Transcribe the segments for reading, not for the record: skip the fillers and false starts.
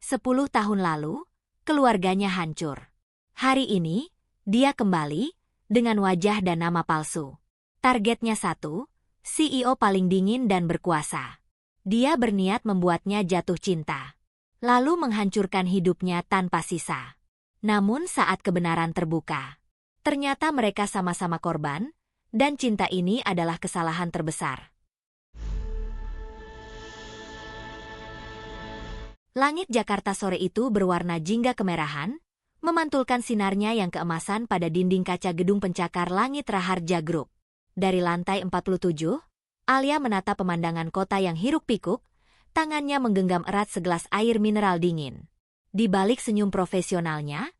10 tahun lalu, keluarganya hancur. Hari ini, dia kembali dengan wajah dan nama palsu. Targetnya satu, CEO paling dingin dan berkuasa. Dia berniat membuatnya jatuh cinta, lalu menghancurkan hidupnya tanpa sisa. Namun saat kebenaran terbuka, ternyata mereka sama-sama korban, dan cinta ini adalah kesalahan terbesar. Langit Jakarta sore itu berwarna jingga kemerahan, memantulkan sinarnya yang keemasan pada dinding kaca gedung pencakar langit Raharja Group. Dari lantai 47, Alia menatap pemandangan kota yang hiruk-pikuk, tangannya menggenggam erat segelas air mineral dingin. Di balik senyum profesionalnya,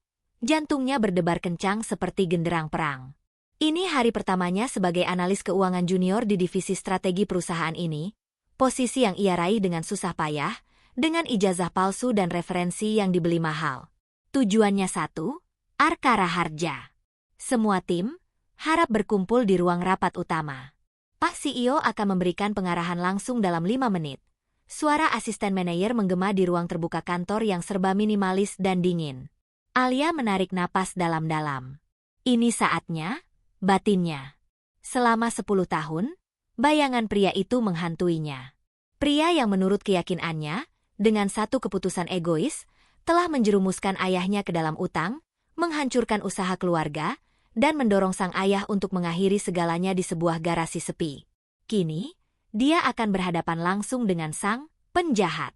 jantungnya berdebar kencang seperti genderang perang. Ini hari pertamanya sebagai analis keuangan junior di divisi strategi perusahaan ini, posisi yang ia raih dengan susah payah, dengan ijazah palsu dan referensi yang dibeli mahal. Tujuannya satu, Arka Raharja. Semua tim harap berkumpul di ruang rapat utama. Pak CEO akan memberikan pengarahan langsung dalam 5 menit. Suara asisten manajer menggema di ruang terbuka kantor yang serba minimalis dan dingin. Alia menarik napas dalam-dalam. Ini saatnya, batinnya. Selama 10 tahun, bayangan pria itu menghantuinya. Pria yang menurut keyakinannya, dengan satu keputusan egois, telah menjerumuskan ayahnya ke dalam utang, menghancurkan usaha keluarga, dan mendorong sang ayah untuk mengakhiri segalanya di sebuah garasi sepi. Kini, dia akan berhadapan langsung dengan sang penjahat.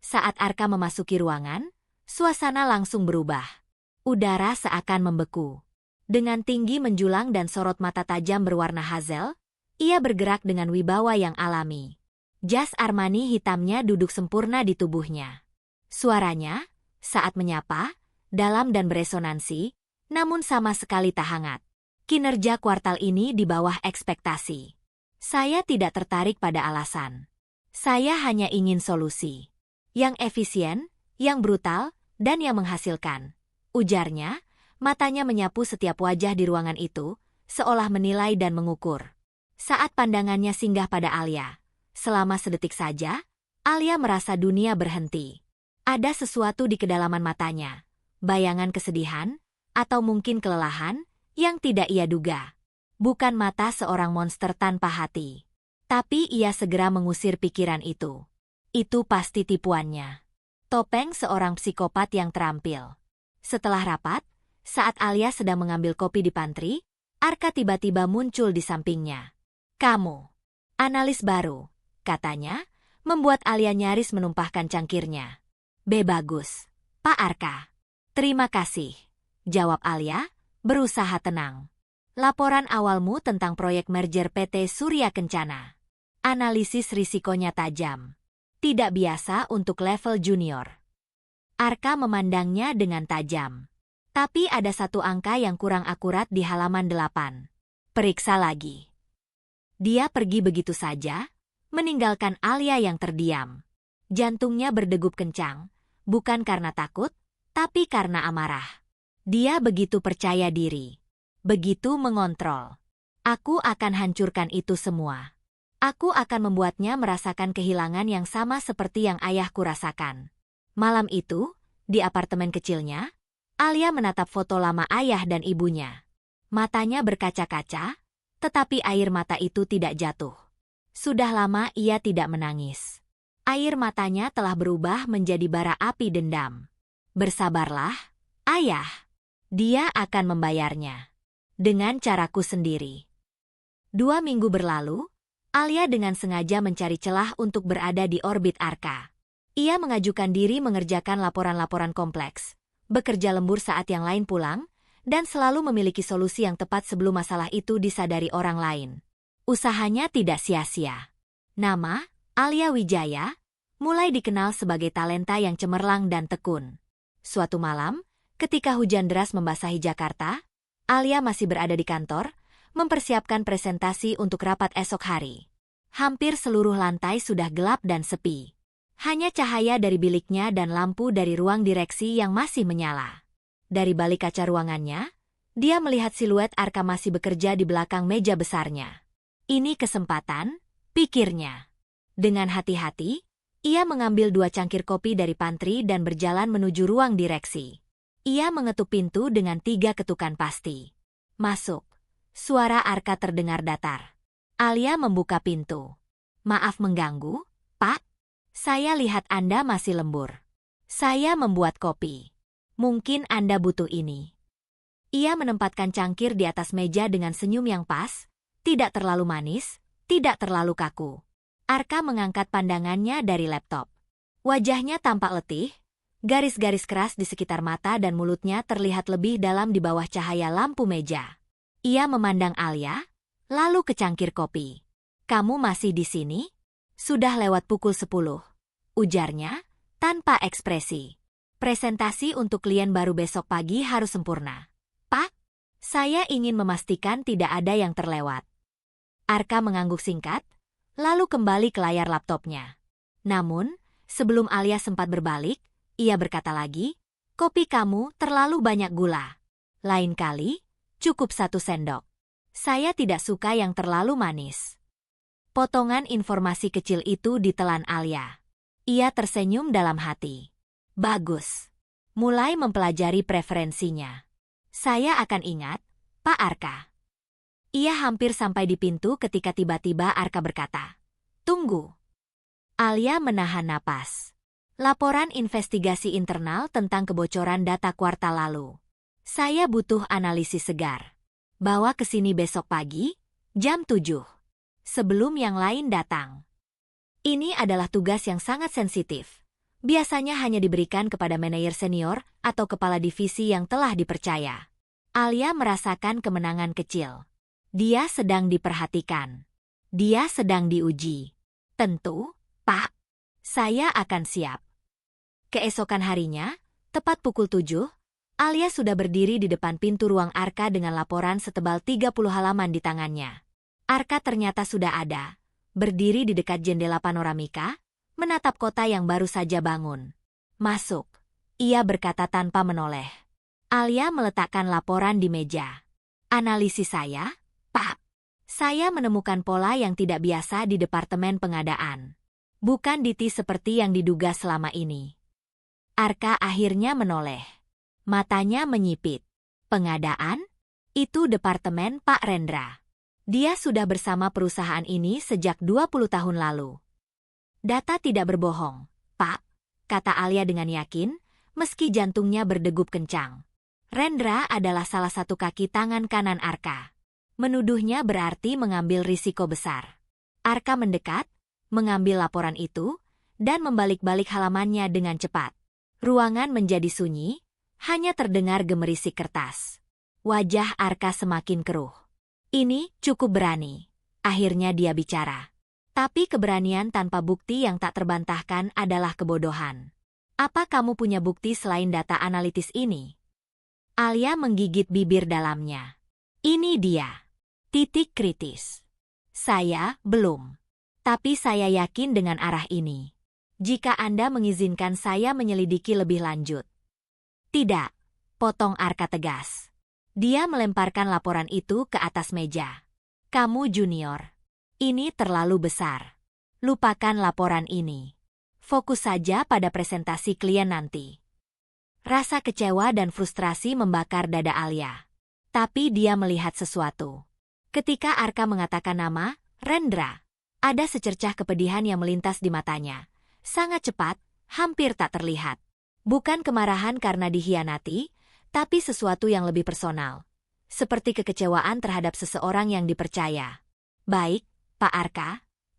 Saat Arka memasuki ruangan, suasana langsung berubah. Udara seakan membeku. Dengan tinggi menjulang dan sorot mata tajam berwarna hazel, ia bergerak dengan wibawa yang alami. Jas Armani hitamnya duduk sempurna di tubuhnya. Suaranya, saat menyapa, dalam dan beresonansi, namun sama sekali tak hangat. Kinerja kuartal ini di bawah ekspektasi. Saya tidak tertarik pada alasan. Saya hanya ingin solusi. Yang efisien, yang brutal, dan yang menghasilkan. Ujarnya, matanya menyapu setiap wajah di ruangan itu, seolah menilai dan mengukur. Saat pandangannya singgah pada Alia, selama sedetik saja, Alia merasa dunia berhenti. Ada sesuatu di kedalaman matanya, bayangan kesedihan, atau mungkin kelelahan, yang tidak ia duga. Bukan mata seorang monster tanpa hati. Tapi ia segera mengusir pikiran itu. Itu pasti tipuannya. Topeng seorang psikopat yang terampil. Setelah rapat, saat Alia sedang mengambil kopi di pantry, Arka tiba-tiba muncul di sampingnya. Kamu, analis baru, katanya, membuat Alia nyaris menumpahkan cangkirnya. Bagus, Pak Arka. Terima kasih. Jawab Alia, berusaha tenang. Laporan awalmu tentang proyek merger PT Surya Kencana. Analisis risikonya tajam. Tidak biasa untuk level junior. Arka memandangnya dengan tajam. Tapi ada satu angka yang kurang akurat di halaman 8. Periksa lagi. Dia pergi begitu saja, meninggalkan Alia yang terdiam. Jantungnya berdegup kencang, bukan karena takut, tapi karena amarah. Dia begitu percaya diri, begitu mengontrol. Aku akan hancurkan itu semua. Aku akan membuatnya merasakan kehilangan yang sama seperti yang ayahku rasakan. Malam itu, di apartemen kecilnya, Alia menatap foto lama ayah dan ibunya. Matanya berkaca-kaca, tetapi air mata itu tidak jatuh. Sudah lama ia tidak menangis. Air matanya telah berubah menjadi bara api dendam. Bersabarlah, ayah. Dia akan membayarnya. Dengan caraku sendiri. 2 minggu berlalu, Alia dengan sengaja mencari celah untuk berada di orbit Arka. Ia mengajukan diri mengerjakan laporan-laporan kompleks, bekerja lembur saat yang lain pulang, dan selalu memiliki solusi yang tepat sebelum masalah itu disadari orang lain. Usahanya tidak sia-sia. Nama, Alia Wijaya, mulai dikenal sebagai talenta yang cemerlang dan tekun. Suatu malam, ketika hujan deras membasahi Jakarta, Alia masih berada di kantor, mempersiapkan presentasi untuk rapat esok hari. Hampir seluruh lantai sudah gelap dan sepi. Hanya cahaya dari biliknya dan lampu dari ruang direksi yang masih menyala. Dari balik kaca ruangannya, dia melihat siluet Arka masih bekerja di belakang meja besarnya. Ini kesempatan, pikirnya. Dengan hati-hati, Ia mengambil 2 cangkir kopi dari pantry dan berjalan menuju ruang direksi. Ia mengetuk pintu dengan 3 ketukan pasti. Masuk. Suara Arka terdengar datar. Alia membuka pintu. Maaf mengganggu, Pak. Saya lihat Anda masih lembur. Saya membuat kopi. Mungkin Anda butuh ini. Ia menempatkan cangkir di atas meja dengan senyum yang pas, tidak terlalu manis, tidak terlalu kaku. Arka mengangkat pandangannya dari laptop. Wajahnya tampak letih, garis-garis keras di sekitar mata dan mulutnya terlihat lebih dalam di bawah cahaya lampu meja. Ia memandang Alia, lalu ke cangkir kopi. Kamu masih di sini? Sudah lewat pukul 10. Ujarnya, tanpa ekspresi. Presentasi untuk klien baru besok pagi harus sempurna. Pak, saya ingin memastikan tidak ada yang terlewat. Arka mengangguk singkat, lalu kembali ke layar laptopnya. Namun, sebelum Alia sempat berbalik, ia berkata lagi, kopi kamu terlalu banyak gula. Lain kali, cukup 1 sendok. Saya tidak suka yang terlalu manis. Potongan informasi kecil itu ditelan Alia. Ia tersenyum dalam hati. Bagus. Mulai mempelajari preferensinya. Saya akan ingat, Pak Arka. Ia hampir sampai di pintu ketika tiba-tiba Arka berkata, tunggu. Alia menahan napas. Laporan investigasi internal tentang kebocoran data kuartal lalu. Saya butuh analisis segar. Bawa ke sini besok pagi, jam 7. Sebelum yang lain datang. Ini adalah tugas yang sangat sensitif. Biasanya hanya diberikan kepada manajer senior atau kepala divisi yang telah dipercaya. Alia merasakan kemenangan kecil. Dia sedang diperhatikan. Dia sedang diuji. Tentu, Pak. Saya akan siap. Keesokan harinya, tepat pukul 7, Alia sudah berdiri di depan pintu ruang Arka dengan laporan setebal 30 halaman di tangannya. Arka ternyata sudah ada, berdiri di dekat jendela panoramika, menatap kota yang baru saja bangun. Masuk, ia berkata tanpa menoleh. Alia meletakkan laporan di meja. Analisis saya, Pak. Saya menemukan pola yang tidak biasa di Departemen Pengadaan. Bukan Diti seperti yang diduga selama ini. Arka akhirnya menoleh. Matanya menyipit. Pengadaan? Itu departemen Pak Rendra. Dia sudah bersama perusahaan ini sejak 20 tahun lalu. Data tidak berbohong, Pak, kata Alia dengan yakin, meski jantungnya berdegup kencang. Rendra adalah salah satu kaki tangan kanan Arka. Menuduhnya berarti mengambil risiko besar. Arka mendekat, mengambil laporan itu, dan membalik-balik halamannya dengan cepat. Ruangan menjadi sunyi, hanya terdengar gemerisik kertas. Wajah Arka semakin keruh. Ini cukup berani. Akhirnya dia bicara. Tapi keberanian tanpa bukti yang tak terbantahkan adalah kebodohan. Apa kamu punya bukti selain data analitis ini? Alia menggigit bibir dalamnya. Ini dia. Titik kritis. Saya belum. Tapi saya yakin dengan arah ini. Jika Anda mengizinkan saya menyelidiki lebih lanjut. Tidak, potong Arka tegas. Dia melemparkan laporan itu ke atas meja. Kamu junior. Ini terlalu besar. Lupakan laporan ini. Fokus saja pada presentasi klien nanti. Rasa kecewa dan frustrasi membakar dada Alia. Tapi dia melihat sesuatu. Ketika Arka mengatakan nama, Rendra, ada secercah kepedihan yang melintas di matanya. Sangat cepat, hampir tak terlihat. Bukan kemarahan karena dikhianati, tapi sesuatu yang lebih personal. Seperti kekecewaan terhadap seseorang yang dipercaya. Baik, Pak Arka.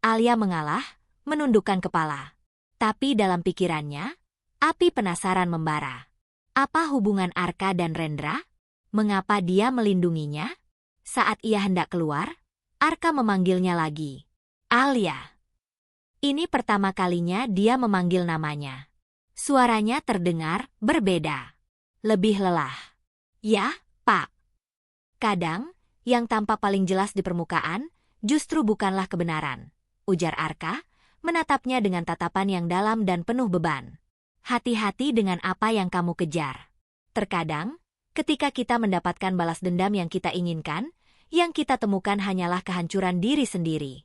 Alia mengalah, menundukkan kepala. Tapi dalam pikirannya, api penasaran membara. Apa hubungan Arka dan Rendra? Mengapa dia melindunginya? Saat ia hendak keluar, Arka memanggilnya lagi. Alia. Ini pertama kalinya dia memanggil namanya. Suaranya terdengar berbeda. Lebih lelah. Ya, Pak. Kadang, yang tampak paling jelas di permukaan, justru bukanlah kebenaran. Ujar Arka, menatapnya dengan tatapan yang dalam dan penuh beban. Hati-hati dengan apa yang kamu kejar. Terkadang, ketika kita mendapatkan balas dendam yang kita inginkan, yang kita temukan hanyalah kehancuran diri sendiri.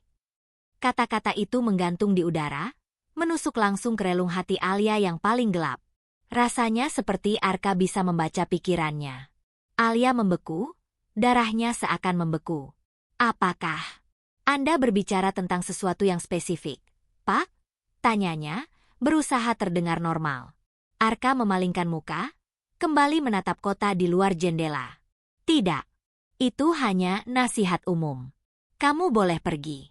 Kata-kata itu menggantung di udara, menusuk langsung ke relung hati Alia yang paling gelap. Rasanya seperti Arka bisa membaca pikirannya. Alia membeku, darahnya seakan membeku. Apakah Anda berbicara tentang sesuatu yang spesifik, Pak? Tanyanya, berusaha terdengar normal. Arka memalingkan muka, kembali menatap kota di luar jendela. Tidak, itu hanya nasihat umum. Kamu boleh pergi.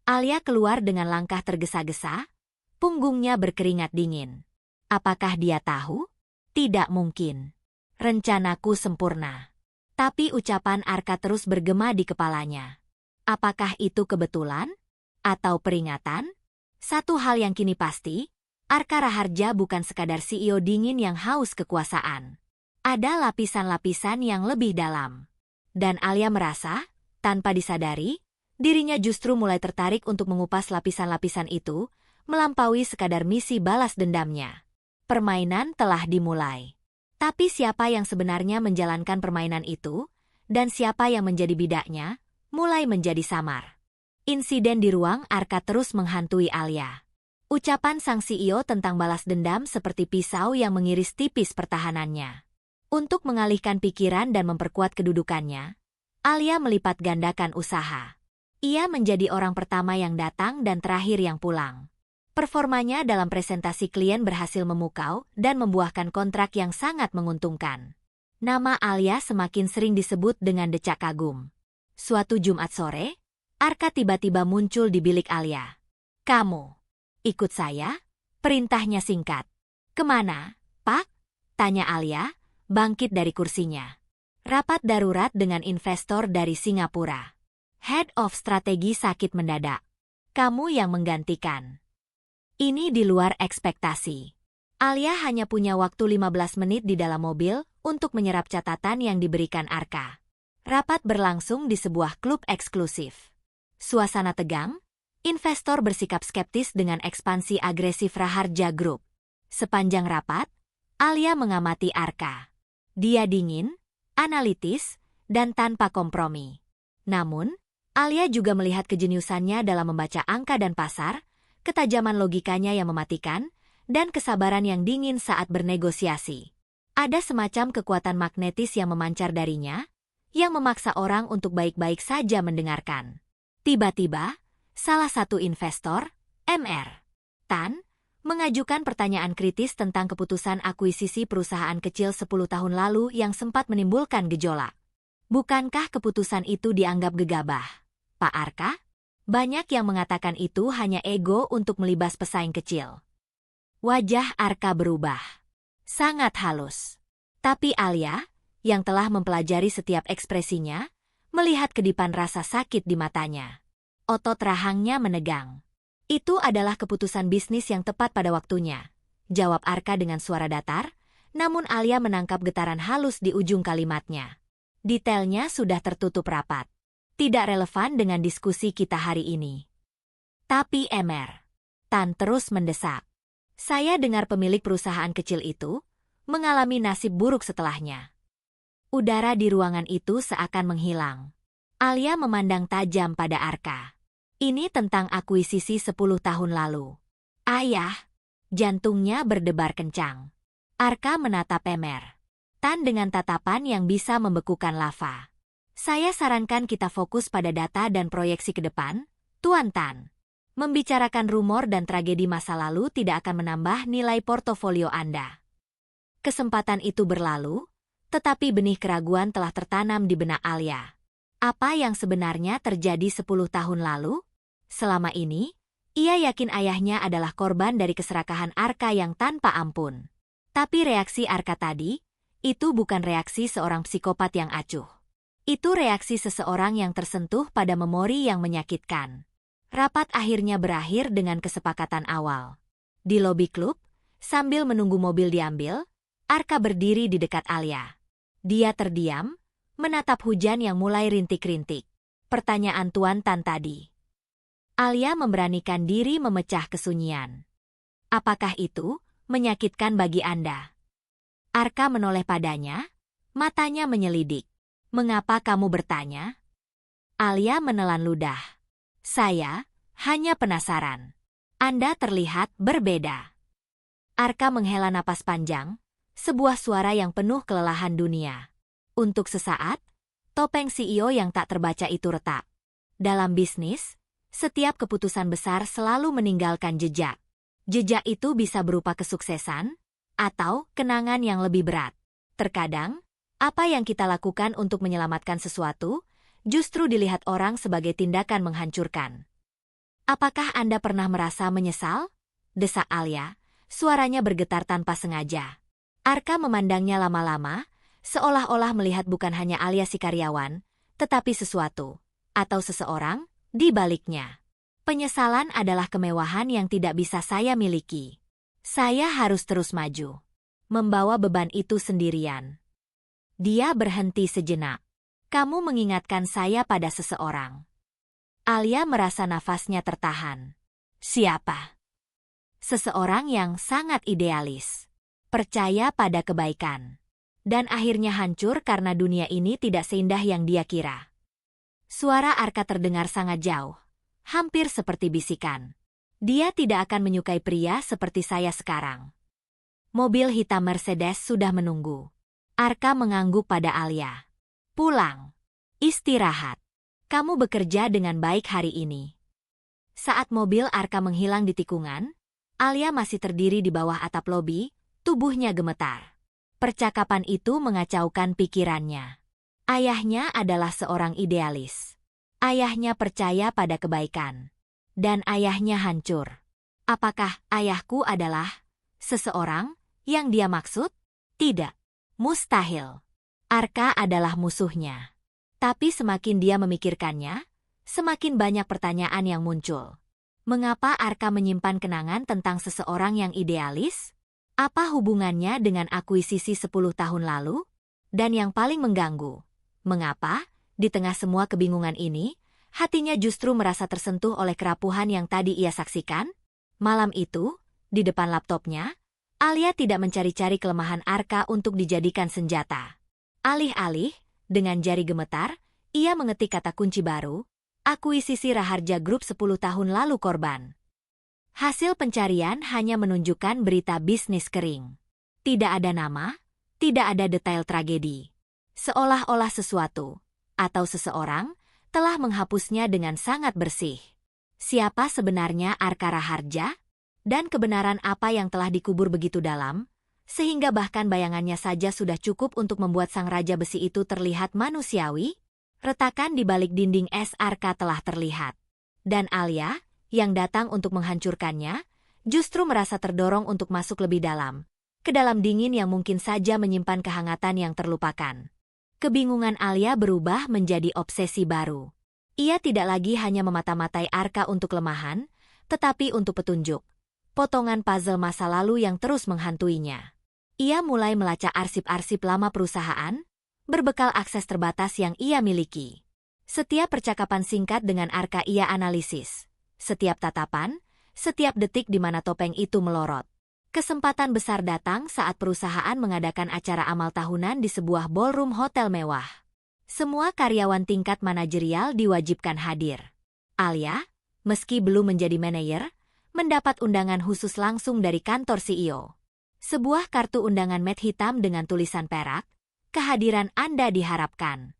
Alia keluar dengan langkah tergesa-gesa, punggungnya berkeringat dingin. Apakah dia tahu? Tidak mungkin. Rencanaku sempurna. Tapi ucapan Arka terus bergema di kepalanya. Apakah itu kebetulan? Atau peringatan? Satu hal yang kini pasti, Arka Raharja bukan sekadar CEO dingin yang haus kekuasaan. Ada lapisan-lapisan yang lebih dalam. Dan Alia merasa, tanpa disadari, dirinya justru mulai tertarik untuk mengupas lapisan-lapisan itu, melampaui sekadar misi balas dendamnya. Permainan telah dimulai. Tapi siapa yang sebenarnya menjalankan permainan itu, dan siapa yang menjadi bidaknya, mulai menjadi samar. Insiden di ruang Arka terus menghantui Alia. Ucapan sang CEO tentang balas dendam seperti pisau yang mengiris tipis pertahanannya. Untuk mengalihkan pikiran dan memperkuat kedudukannya, Alia melipat gandakan usaha. Ia menjadi orang pertama yang datang dan terakhir yang pulang. Performanya dalam presentasi klien berhasil memukau dan membuahkan kontrak yang sangat menguntungkan. Nama Alia semakin sering disebut dengan decak kagum. Suatu Jumat sore, Arka tiba-tiba muncul di bilik Alia. Kamu, ikut saya? Perintahnya singkat. Kemana, Pak? Tanya Alia, bangkit dari kursinya. Rapat darurat dengan investor dari Singapura. Head of Strategi sakit mendadak. Kamu yang menggantikan. Ini di luar ekspektasi. Alia hanya punya waktu 15 menit di dalam mobil untuk menyerap catatan yang diberikan Arka. Rapat berlangsung di sebuah klub eksklusif. Suasana tegang, investor bersikap skeptis dengan ekspansi agresif Raharja Group. Sepanjang rapat, Alia mengamati Arka. Dia dingin, analitis, dan tanpa kompromi. Namun, Alia juga melihat kejeniusannya dalam membaca angka dan pasar, ketajaman logikanya yang mematikan, dan kesabaran yang dingin saat bernegosiasi. Ada semacam kekuatan magnetis yang memancar darinya, yang memaksa orang untuk baik-baik saja mendengarkan. Tiba-tiba, salah satu investor, Mr. Tan, mengajukan pertanyaan kritis tentang keputusan akuisisi perusahaan kecil 10 tahun lalu yang sempat menimbulkan gejolak. Bukankah keputusan itu dianggap gegabah, Pak Arka? Banyak yang mengatakan itu hanya ego untuk melibas pesaing kecil. Wajah Arka berubah. Sangat halus. Tapi Alia, yang telah mempelajari setiap ekspresinya, melihat kedipan rasa sakit di matanya. Otot rahangnya menegang. Itu adalah keputusan bisnis yang tepat pada waktunya, jawab Arka dengan suara datar, namun Alia menangkap getaran halus di ujung kalimatnya. Detailnya sudah tertutup rapat. Tidak relevan dengan diskusi kita hari ini. Tapi Mr. Tan terus mendesak. Saya dengar pemilik perusahaan kecil itu mengalami nasib buruk setelahnya. Udara di ruangan itu seakan menghilang. Alia memandang tajam pada Arka. Ini tentang akuisisi 10 tahun lalu. Ayah, jantungnya berdebar kencang. Arka menatap Mr. Tan dengan tatapan yang bisa membekukan lava. Saya sarankan kita fokus pada data dan proyeksi ke depan, Tuan Tan. Membicarakan rumor dan tragedi masa lalu tidak akan menambah nilai portofolio Anda. Kesempatan itu berlalu, tetapi benih keraguan telah tertanam di benak Alia. Apa yang sebenarnya terjadi 10 tahun lalu? Selama ini, ia yakin ayahnya adalah korban dari keserakahan Arka yang tanpa ampun. Tapi reaksi Arka tadi, itu bukan reaksi seorang psikopat yang acuh. Itu reaksi seseorang yang tersentuh pada memori yang menyakitkan. Rapat akhirnya berakhir dengan kesepakatan awal. Di lobi klub, sambil menunggu mobil diambil, Arka berdiri di dekat Alia. Dia terdiam, menatap hujan yang mulai rintik-rintik. Pertanyaan Tuan Tan tadi. Alia memberanikan diri memecah kesunyian. Apakah itu menyakitkan bagi Anda? Arka menoleh padanya, matanya menyelidik. Mengapa kamu bertanya? Alia menelan ludah. Saya hanya penasaran. Anda terlihat berbeda. Arka menghela napas panjang, sebuah suara yang penuh kelelahan dunia. Untuk sesaat, topeng CEO yang tak terbaca itu retak. Dalam bisnis, setiap keputusan besar selalu meninggalkan jejak. Jejak itu bisa berupa kesuksesan atau kenangan yang lebih berat. Terkadang, apa yang kita lakukan untuk menyelamatkan sesuatu justru dilihat orang sebagai tindakan menghancurkan. Apakah Anda pernah merasa menyesal? Desak Alia, suaranya bergetar tanpa sengaja. Arka memandangnya lama-lama, seolah-olah melihat bukan hanya Alia si karyawan, tetapi sesuatu atau seseorang di baliknya. Penyesalan adalah kemewahan yang tidak bisa saya miliki. Saya harus terus maju. Membawa beban itu sendirian. Dia berhenti sejenak. Kamu mengingatkan saya pada seseorang. Alia merasa nafasnya tertahan. Siapa? Seseorang yang sangat idealis. Percaya pada kebaikan. Dan akhirnya hancur karena dunia ini tidak seindah yang dia kira. Suara Arka terdengar sangat jauh, hampir seperti bisikan. Dia tidak akan menyukai pria seperti saya sekarang. Mobil hitam Mercedes sudah menunggu. Arka mengangguk pada Alia. Pulang. Istirahat. Kamu bekerja dengan baik hari ini. Saat mobil Arka menghilang di tikungan, Alia masih terdiri di bawah atap lobi, tubuhnya gemetar. Percakapan itu mengacaukan pikirannya. Ayahnya adalah seorang idealis. Ayahnya percaya pada kebaikan. Dan ayahnya hancur. Apakah ayahku adalah seseorang yang dia maksud? Tidak. Mustahil. Arka adalah musuhnya. Tapi semakin dia memikirkannya, semakin banyak pertanyaan yang muncul. Mengapa Arka menyimpan kenangan tentang seseorang yang idealis? Apa hubungannya dengan akuisisi 10 tahun lalu? Dan yang paling mengganggu, mengapa, di tengah semua kebingungan ini, hatinya justru merasa tersentuh oleh kerapuhan yang tadi ia saksikan? Malam itu, di depan laptopnya, Alia tidak mencari-cari kelemahan Arka untuk dijadikan senjata. Alih-alih, dengan jari gemetar, ia mengetik kata kunci baru, akuisisi Raharja Group 10 tahun lalu korban. Hasil pencarian hanya menunjukkan berita bisnis kering. Tidak ada nama, tidak ada detail tragedi. Seolah-olah sesuatu, atau seseorang, telah menghapusnya dengan sangat bersih. Siapa sebenarnya Arka Raharja? Dan kebenaran apa yang telah dikubur begitu dalam, sehingga bahkan bayangannya saja sudah cukup untuk membuat sang raja besi itu terlihat manusiawi? Retakan di balik dinding es Arka telah terlihat. Dan Alia, yang datang untuk menghancurkannya, justru merasa terdorong untuk masuk lebih dalam, ke dalam dingin yang mungkin saja menyimpan kehangatan yang terlupakan. Kebingungan Alia berubah menjadi obsesi baru. Ia tidak lagi hanya memata-matai Arka untuk kelemahan, tetapi untuk petunjuk. Potongan puzzle masa lalu yang terus menghantuinya. Ia mulai melacak arsip-arsip lama perusahaan, berbekal akses terbatas yang ia miliki. Setiap percakapan singkat dengan Arka ia analisis. Setiap tatapan, setiap detik di mana topeng itu melorot. Kesempatan besar datang saat perusahaan mengadakan acara amal tahunan di sebuah ballroom hotel mewah. Semua karyawan tingkat manajerial diwajibkan hadir. Alia, meski belum menjadi manajer, mendapat undangan khusus langsung dari kantor CEO. Sebuah kartu undangan matte hitam dengan tulisan perak, kehadiran Anda diharapkan.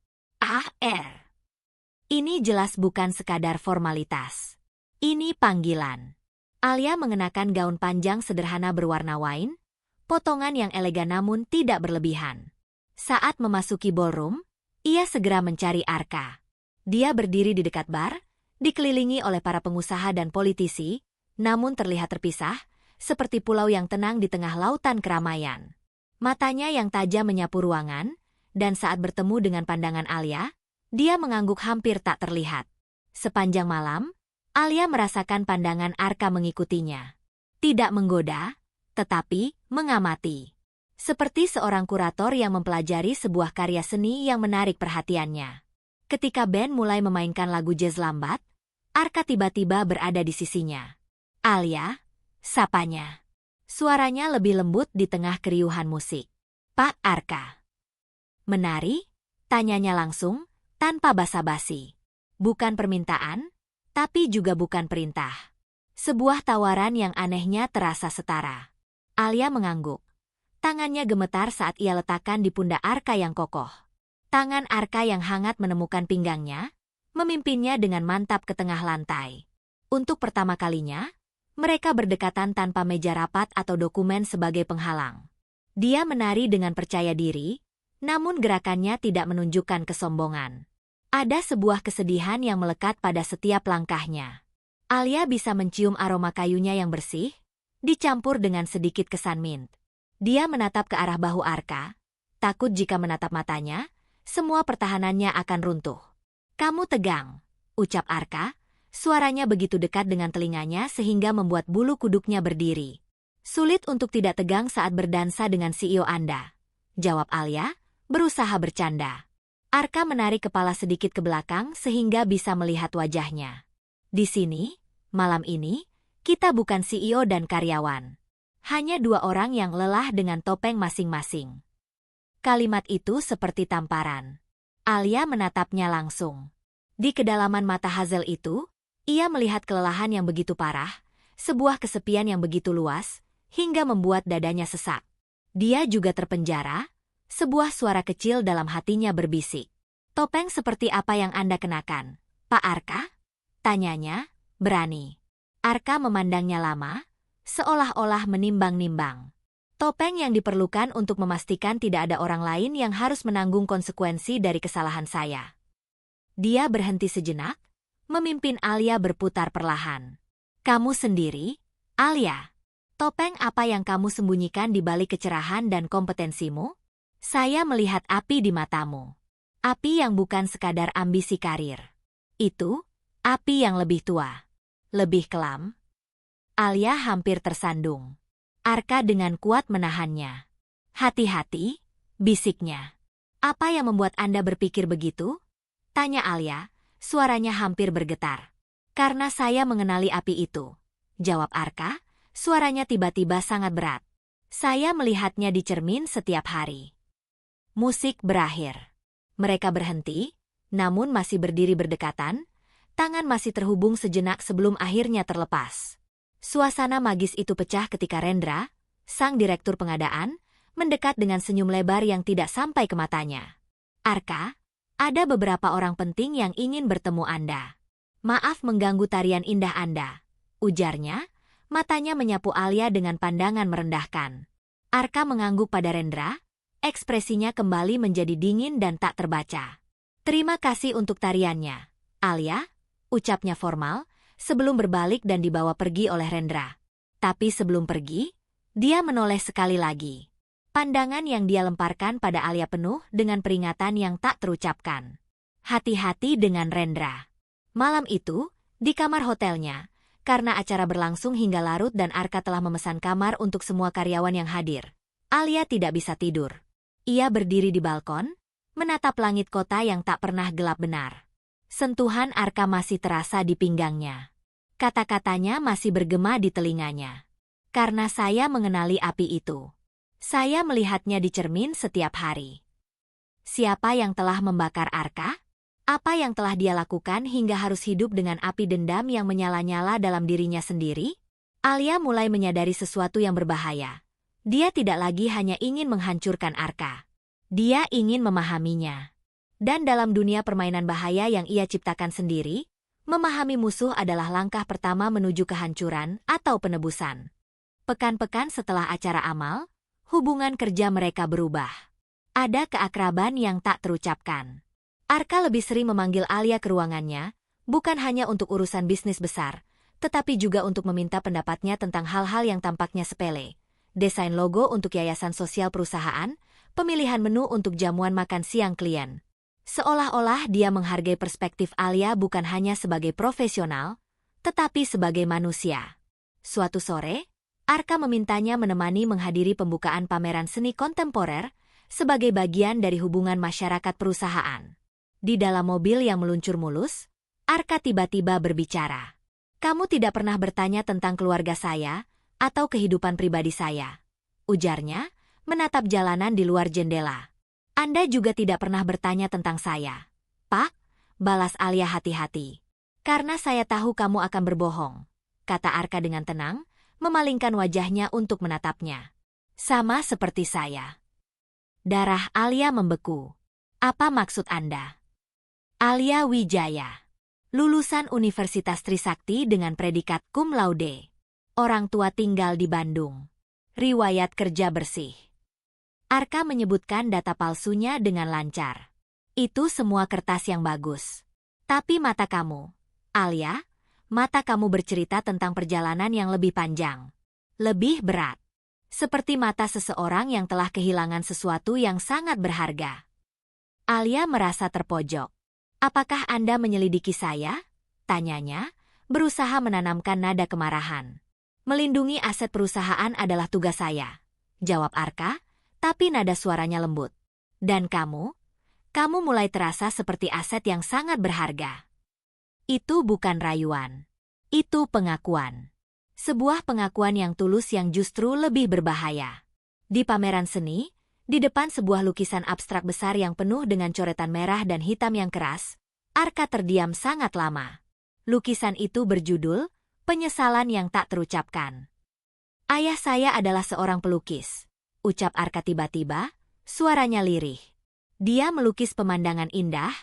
Ini jelas bukan sekadar formalitas. Ini panggilan. Alia mengenakan gaun panjang sederhana berwarna wine, potongan yang elegan namun tidak berlebihan. Saat memasuki ballroom, ia segera mencari Arka. Dia berdiri di dekat bar, dikelilingi oleh para pengusaha dan politisi, namun terlihat terpisah, seperti pulau yang tenang di tengah lautan keramaian. Matanya yang tajam menyapu ruangan, dan saat bertemu dengan pandangan Alia, dia mengangguk hampir tak terlihat. Sepanjang malam, Alia merasakan pandangan Arka mengikutinya. Tidak menggoda, tetapi mengamati. Seperti seorang kurator yang mempelajari sebuah karya seni yang menarik perhatiannya. Ketika band mulai memainkan lagu jazz lambat, Arka tiba-tiba berada di sisinya. Alia, sapanya. Suaranya lebih lembut di tengah keriuhan musik. Pak Arka. Menari? Tanyanya langsung, tanpa basa-basi. Bukan permintaan, tapi juga bukan perintah. Sebuah tawaran yang anehnya terasa setara. Alia mengangguk. Tangannya gemetar saat ia letakkan di pundak Arka yang kokoh. Tangan Arka yang hangat menemukan pinggangnya, memimpinnya dengan mantap ke tengah lantai. Untuk pertama kalinya, mereka berdekatan tanpa meja rapat atau dokumen sebagai penghalang. Dia menari dengan percaya diri, namun gerakannya tidak menunjukkan kesombongan. Ada sebuah kesedihan yang melekat pada setiap langkahnya. Alia bisa mencium aroma kayunya yang bersih, dicampur dengan sedikit kesan mint. Dia menatap ke arah bahu Arka, takut jika menatap matanya, semua pertahanannya akan runtuh. "Kamu tegang," ucap Arka, suaranya begitu dekat dengan telinganya sehingga membuat bulu kuduknya berdiri. "Sulit untuk tidak tegang saat berdansa dengan CEO Anda," jawab Alia, berusaha bercanda. Arka menarik kepala sedikit ke belakang sehingga bisa melihat wajahnya. "Di sini, malam ini, kita bukan CEO dan karyawan. Hanya dua orang yang lelah dengan topeng masing-masing." Kalimat itu seperti tamparan. Alia menatapnya langsung. Di kedalaman mata Hazel itu, ia melihat kelelahan yang begitu parah, sebuah kesepian yang begitu luas, hingga membuat dadanya sesak. Dia juga terpenjara. Sebuah suara kecil dalam hatinya berbisik. "Topeng seperti apa yang Anda kenakan, Pak Arka?" tanyanya, berani. Arka memandangnya lama, seolah-olah menimbang-nimbang. "Topeng yang diperlukan untuk memastikan tidak ada orang lain yang harus menanggung konsekuensi dari kesalahan saya." Dia berhenti sejenak, memimpin Alia berputar perlahan. "Kamu sendiri, Alia? Topeng apa yang kamu sembunyikan di balik kecerahan dan kompetensimu?" "Saya melihat api di matamu. Api yang bukan sekadar ambisi karir. Itu, api yang lebih tua. Lebih kelam." Alia hampir tersandung. Arka dengan kuat menahannya. "Hati-hati," bisiknya. "Apa yang membuat Anda berpikir begitu?" tanya Alia, suaranya hampir bergetar. "Karena saya mengenali api itu," jawab Arka, suaranya tiba-tiba sangat berat. "Saya melihatnya di cermin setiap hari." Musik berakhir. Mereka berhenti, namun masih berdiri berdekatan, tangan masih terhubung sejenak sebelum akhirnya terlepas. Suasana magis itu pecah ketika Rendra, sang direktur pengadaan, mendekat dengan senyum lebar yang tidak sampai ke matanya. "Arka, ada beberapa orang penting yang ingin bertemu Anda." "Maaf mengganggu tarian indah Anda," ujarnya, matanya menyapu Alia dengan pandangan merendahkan. Arka mengangguk pada Rendra. Ekspresinya kembali menjadi dingin dan tak terbaca. "Terima kasih untuk tariannya, Alia," ucapnya formal, sebelum berbalik dan dibawa pergi oleh Rendra. Tapi sebelum pergi, dia menoleh sekali lagi. Pandangan yang dia lemparkan pada Alia penuh dengan peringatan yang tak terucapkan. Hati-hati dengan Rendra. Malam itu, di kamar hotelnya, karena acara berlangsung hingga larut dan Arka telah memesan kamar untuk semua karyawan yang hadir, Alia tidak bisa tidur. Ia berdiri di balkon, menatap langit kota yang tak pernah gelap benar. Sentuhan Arka masih terasa di pinggangnya. Kata-katanya masih bergema di telinganya. "Karena saya mengenali api itu. Saya melihatnya di cermin setiap hari." Siapa yang telah membakar Arka? Apa yang telah dia lakukan hingga harus hidup dengan api dendam yang menyala-nyala dalam dirinya sendiri? Alia mulai menyadari sesuatu yang berbahaya. Dia tidak lagi hanya ingin menghancurkan Arka. Dia ingin memahaminya. Dan dalam dunia permainan bahaya yang ia ciptakan sendiri, memahami musuh adalah langkah pertama menuju kehancuran atau penebusan. Pekan-pekan setelah acara amal, hubungan kerja mereka berubah. Ada keakraban yang tak terucapkan. Arka lebih sering memanggil Alia ke ruangannya, bukan hanya untuk urusan bisnis besar, tetapi juga untuk meminta pendapatnya tentang hal-hal yang tampaknya sepele. Desain logo untuk yayasan sosial perusahaan, pemilihan menu untuk jamuan makan siang klien. Seolah-olah dia menghargai perspektif Alia bukan hanya sebagai profesional, tetapi sebagai manusia. Suatu sore, Arka memintanya menemani menghadiri pembukaan pameran seni kontemporer sebagai bagian dari hubungan masyarakat perusahaan. Di dalam mobil yang meluncur mulus, Arka tiba-tiba berbicara. "Kamu tidak pernah bertanya tentang keluarga saya atau kehidupan pribadi saya," ujarnya, menatap jalanan di luar jendela. "Anda juga tidak pernah bertanya tentang saya, Pak," balas Alia hati-hati. "Karena saya tahu kamu akan berbohong. kata Arka dengan tenang, memalingkan wajahnya untuk menatapnya. Sama seperti saya. Darah Alia membeku. Apa maksud Anda? Alia Wijaya. Lulusan Universitas Trisakti dengan predikat cum laude. Orang tua tinggal di Bandung. Riwayat kerja bersih. Arka menyebutkan data palsunya dengan lancar. Itu semua kertas yang bagus. Tapi mata kamu, Alia, mata kamu bercerita tentang perjalanan yang lebih panjang. Lebih berat. Seperti mata seseorang yang telah kehilangan sesuatu yang sangat berharga. Alia merasa terpojok. Apakah Anda menyelidiki saya? Tanyanya, berusaha menanamkan nada kemarahan. Melindungi aset perusahaan adalah tugas saya. Jawab Arka, tapi nada suaranya lembut. Dan kamu? Kamu mulai terasa seperti aset yang sangat berharga. Itu bukan rayuan. Itu pengakuan. Sebuah pengakuan yang tulus yang justru lebih berbahaya. Di pameran seni, di depan sebuah lukisan abstrak besar yang penuh dengan coretan merah dan hitam yang keras, Arka terdiam sangat lama. Lukisan itu berjudul, Penyesalan yang Tak Terucapkan. Ayah saya adalah seorang pelukis, ucap Arka tiba-tiba, suaranya lirih. Dia melukis pemandangan indah,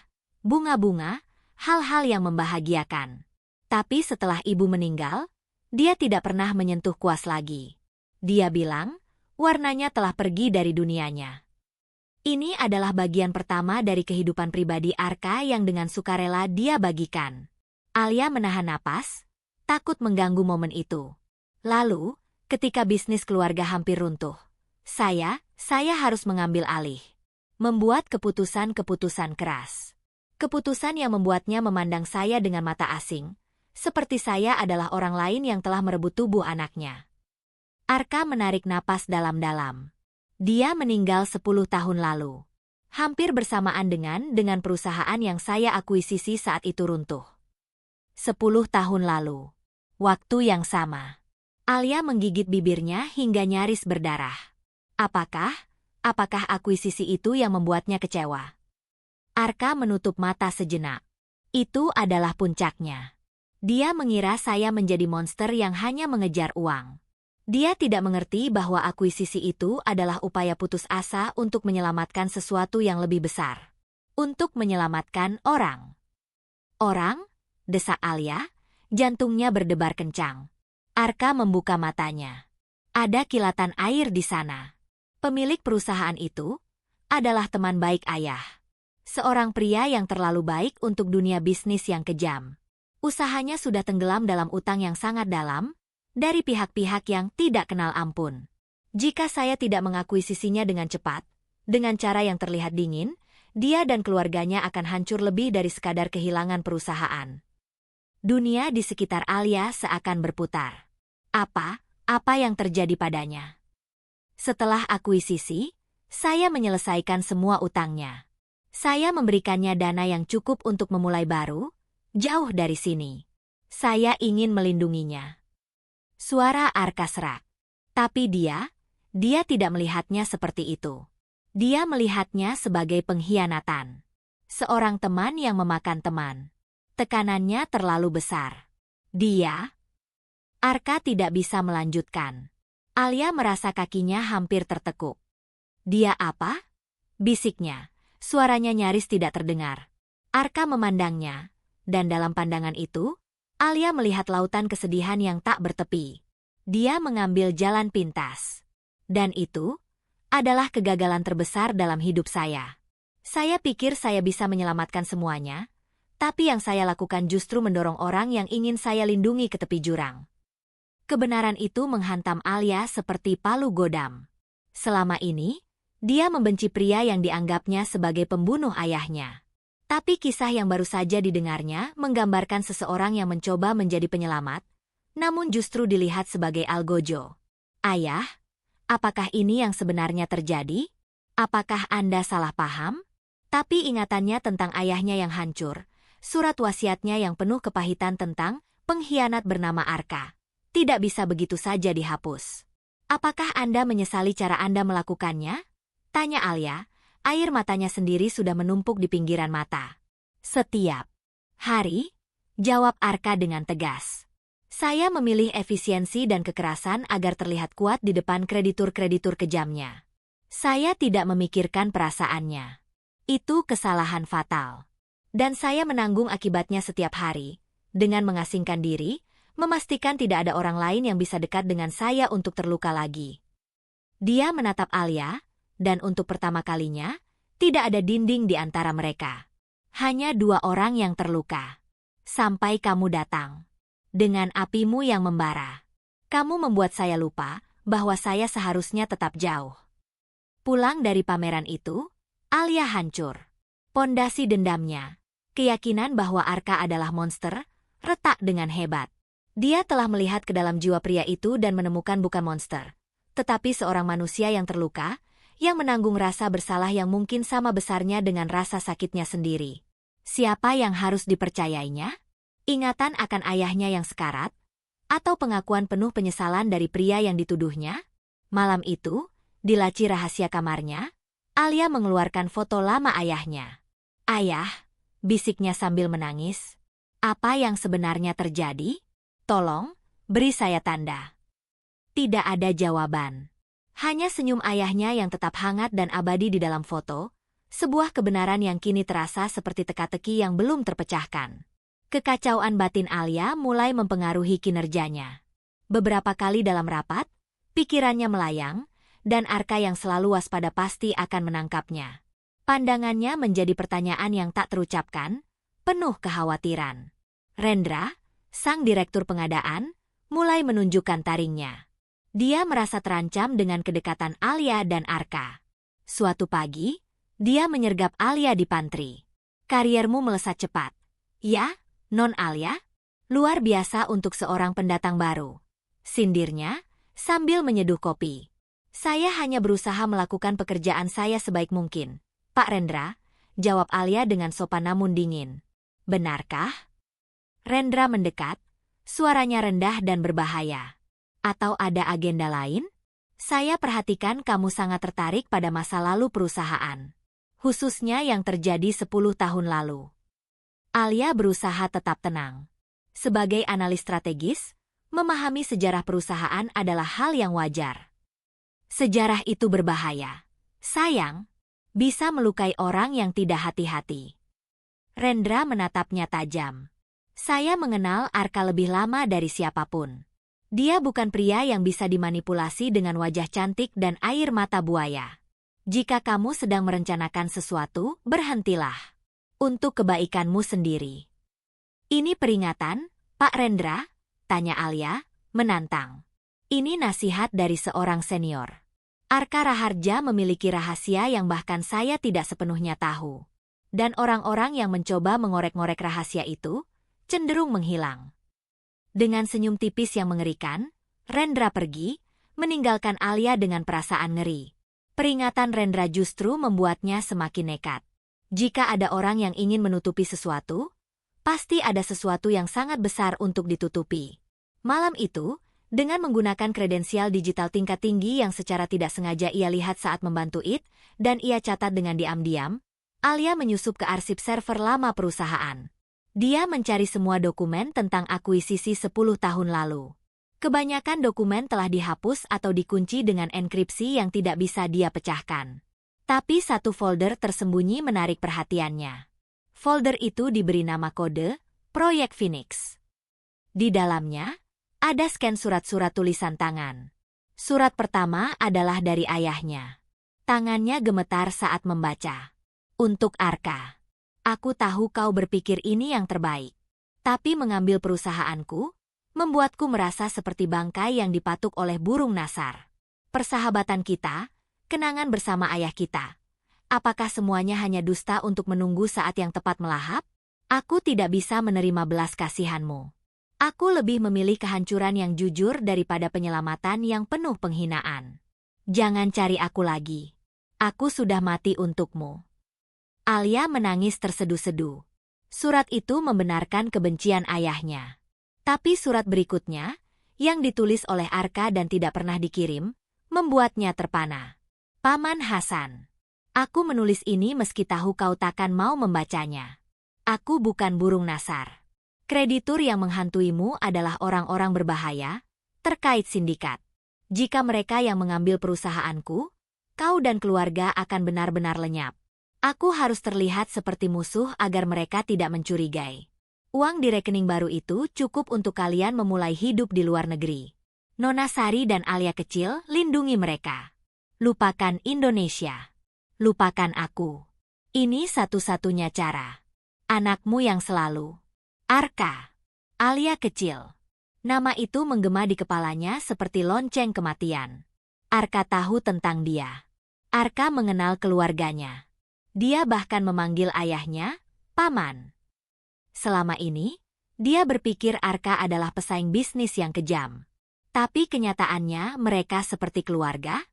bunga-bunga, hal-hal yang membahagiakan. Tapi setelah ibu meninggal, dia tidak pernah menyentuh kuas lagi. Dia bilang, warnanya telah pergi dari dunianya. Ini adalah bagian pertama dari kehidupan pribadi Arka yang dengan sukarela dia bagikan. Alia menahan napas, takut mengganggu momen itu. Lalu, ketika bisnis keluarga hampir runtuh, saya harus mengambil alih. Membuat keputusan-keputusan keras. Keputusan yang membuatnya memandang saya dengan mata asing, seperti saya adalah orang lain yang telah merebut tubuh anaknya. Arka menarik napas dalam-dalam. Dia meninggal 10 tahun lalu. Hampir bersamaan dengan perusahaan yang saya akuisisi saat itu runtuh. 10 tahun lalu. Waktu yang sama. Alia menggigit bibirnya hingga nyaris berdarah. Apakah akuisisi itu yang membuatnya kecewa? Arka menutup mata sejenak. Itu adalah puncaknya. Dia mengira saya menjadi monster yang hanya mengejar uang. Dia tidak mengerti bahwa akuisisi itu adalah upaya putus asa untuk menyelamatkan sesuatu yang lebih besar. Untuk menyelamatkan orang. Orang? Desak Alia, jantungnya berdebar kencang. Arka membuka matanya. Ada kilatan air di sana. Pemilik perusahaan itu adalah teman baik ayah. Seorang pria yang terlalu baik untuk dunia bisnis yang kejam. Usahanya sudah tenggelam dalam utang yang sangat dalam, dari pihak-pihak yang tidak kenal ampun. Jika saya tidak mengakuisisinya dengan cepat, dengan cara yang terlihat dingin, dia dan keluarganya akan hancur lebih dari sekadar kehilangan perusahaan. Dunia di sekitar Alia seakan berputar. Apa yang terjadi padanya? Setelah akuisisi, saya menyelesaikan semua utangnya. Saya memberikannya dana yang cukup untuk memulai baru, jauh dari sini. Saya ingin melindunginya. Suara Arka serak. Tapi dia tidak melihatnya seperti itu. Dia melihatnya sebagai pengkhianatan. Seorang teman yang memakan teman. Tekanannya terlalu besar. Arka tidak bisa melanjutkan. Alia merasa kakinya hampir tertekuk. Dia apa? Bisiknya. Suaranya nyaris tidak terdengar. Arka memandangnya, dan dalam pandangan itu, Alia melihat lautan kesedihan yang tak bertepi. Dia mengambil jalan pintas. Dan itu adalah kegagalan terbesar dalam hidup saya. Saya pikir saya bisa menyelamatkan semuanya, tapi yang saya lakukan justru mendorong orang yang ingin saya lindungi ke tepi jurang. Kebenaran itu menghantam Alia seperti palu godam. Selama ini, dia membenci pria yang dianggapnya sebagai pembunuh ayahnya. Tapi kisah yang baru saja didengarnya menggambarkan seseorang yang mencoba menjadi penyelamat, namun justru dilihat sebagai algojo. Ayah, apakah ini yang sebenarnya terjadi? Apakah Anda salah paham? Tapi ingatannya tentang ayahnya yang hancur, surat wasiatnya yang penuh kepahitan tentang pengkhianat bernama Arka, tidak bisa begitu saja dihapus. Apakah Anda menyesali cara Anda melakukannya? Tanya Alia, air matanya sendiri sudah menumpuk di pinggiran mata. Setiap hari, jawab Arka dengan tegas. Saya memilih efisiensi dan kekerasan agar terlihat kuat di depan kreditur-kreditur kejamnya. Saya tidak memikirkan perasaannya. Itu kesalahan fatal. Dan saya menanggung akibatnya setiap hari, dengan mengasingkan diri, memastikan tidak ada orang lain yang bisa dekat dengan saya untuk terluka lagi. Dia menatap Alia, dan untuk pertama kalinya, tidak ada dinding di antara mereka. Hanya dua orang yang terluka. Sampai kamu datang. Dengan apimu yang membara. Kamu membuat saya lupa bahwa saya seharusnya tetap jauh. Pulang dari pameran itu, Alia hancur. Pondasi dendamnya, keyakinan bahwa Arka adalah monster, retak dengan hebat. Dia telah melihat ke dalam jiwa pria itu dan menemukan bukan monster, tetapi seorang manusia yang terluka, yang menanggung rasa bersalah yang mungkin sama besarnya dengan rasa sakitnya sendiri. Siapa yang harus dipercayainya? Ingatan akan ayahnya yang sekarat? Atau pengakuan penuh penyesalan dari pria yang dituduhnya? Malam itu, di laci rahasia kamarnya, Alia mengeluarkan foto lama ayahnya. "Ayah," bisiknya sambil menangis. "Apa yang sebenarnya terjadi? Tolong, beri saya tanda." Tidak ada jawaban. Hanya senyum ayahnya yang tetap hangat dan abadi di dalam foto, sebuah kebenaran yang kini terasa seperti teka-teki yang belum terpecahkan. Kekacauan batin Alia mulai mempengaruhi kinerjanya. Beberapa kali dalam rapat, pikirannya melayang, dan Arka yang selalu waspada pasti akan menangkapnya. Pandangannya menjadi pertanyaan yang tak terucapkan, penuh kekhawatiran. Rendra, sang direktur pengadaan, mulai menunjukkan taringnya. Dia merasa terancam dengan kedekatan Alia dan Arka. Suatu pagi, dia menyergap Alia di pantry. "Kariermu melesat cepat." "Ya, Non Alia, luar biasa untuk seorang pendatang baru," sindirnya, sambil menyeduh kopi. "Saya hanya berusaha melakukan pekerjaan saya sebaik mungkin, Pak Rendra," jawab Alia dengan sopan namun dingin. "Benarkah?" Rendra mendekat, suaranya rendah dan berbahaya. "Atau ada agenda lain? Saya perhatikan kamu sangat tertarik pada masa lalu perusahaan, khususnya yang terjadi 10 tahun lalu." Alia berusaha tetap tenang. Sebagai analis strategis, memahami sejarah perusahaan adalah hal yang wajar. Sejarah itu berbahaya. Sayang, bisa melukai orang yang tidak hati-hati. Rendra menatapnya tajam. "Saya mengenal Arka lebih lama dari siapapun. Dia bukan pria yang bisa dimanipulasi dengan wajah cantik dan air mata buaya. Jika kamu sedang merencanakan sesuatu, berhentilah. Untuk kebaikanmu sendiri." "Ini peringatan, Pak Rendra?" tanya Alia, menantang. "Ini nasihat dari seorang senior. Arka Raharja memiliki rahasia yang bahkan saya tidak sepenuhnya tahu. Dan orang-orang yang mencoba mengorek-ngorek rahasia itu, cenderung menghilang." Dengan senyum tipis yang mengerikan, Rendra pergi, meninggalkan Alia dengan perasaan ngeri. Peringatan Rendra justru membuatnya semakin nekat. Jika ada orang yang ingin menutupi sesuatu, pasti ada sesuatu yang sangat besar untuk ditutupi. Malam itu, dengan menggunakan kredensial digital tingkat tinggi yang secara tidak sengaja ia lihat saat membantu IT, dan ia catat dengan diam-diam, Alia menyusup ke arsip server lama perusahaan. Dia mencari semua dokumen tentang akuisisi 10 tahun lalu. Kebanyakan dokumen telah dihapus atau dikunci dengan enkripsi yang tidak bisa dia pecahkan. Tapi satu folder tersembunyi menarik perhatiannya. Folder itu diberi nama kode, Proyek Phoenix. Di dalamnya, ada scan surat-surat tulisan tangan. Surat pertama adalah dari ayahnya. Tangannya gemetar saat membaca. "Untuk Arka. Aku tahu kau berpikir ini yang terbaik. Tapi mengambil perusahaanku, membuatku merasa seperti bangkai yang dipatuk oleh burung nasar. Persahabatan kita, kenangan bersama ayah kita. Apakah semuanya hanya dusta untuk menunggu saat yang tepat melahap? Aku tidak bisa menerima belas kasihanmu. Aku lebih memilih kehancuran yang jujur daripada penyelamatan yang penuh penghinaan. Jangan cari aku lagi. Aku sudah mati untukmu." Alia menangis terseduh-seduh. Surat itu membenarkan kebencian ayahnya. Tapi surat berikutnya, yang ditulis oleh Arka dan tidak pernah dikirim, membuatnya terpana. "Paman Hasan, aku menulis ini meski tahu kau takkan mau membacanya. Aku bukan burung nasar. Kreditur yang menghantuimu adalah orang-orang berbahaya, terkait sindikat. Jika mereka yang mengambil perusahaanku, kau dan keluarga akan benar-benar lenyap. Aku harus terlihat seperti musuh agar mereka tidak mencurigai. Uang di rekening baru itu cukup untuk kalian memulai hidup di luar negeri. Nona Sari dan Alia kecil, lindungi mereka. Lupakan Indonesia. Lupakan aku. Ini satu-satunya cara. Anakmu yang selalu. Arka. Alia kecil. Nama itu menggema di kepalanya seperti lonceng kematian. Arka tahu tentang dia. Arka mengenal keluarganya. Dia bahkan memanggil ayahnya, Paman. Selama ini, dia berpikir Arka adalah pesaing bisnis yang kejam. Tapi kenyataannya mereka seperti keluarga.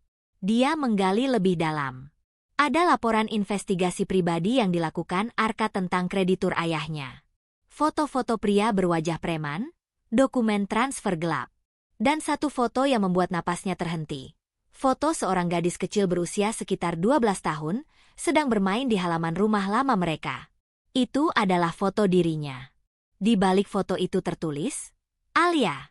Dia menggali lebih dalam. Ada laporan investigasi pribadi yang dilakukan Arka tentang kreditur ayahnya. Foto-foto pria berwajah preman, dokumen transfer gelap, dan satu foto yang membuat napasnya terhenti. Foto seorang gadis kecil berusia sekitar 12 tahun, sedang bermain di halaman rumah lama mereka. Itu adalah foto dirinya. Di balik foto itu tertulis, Alia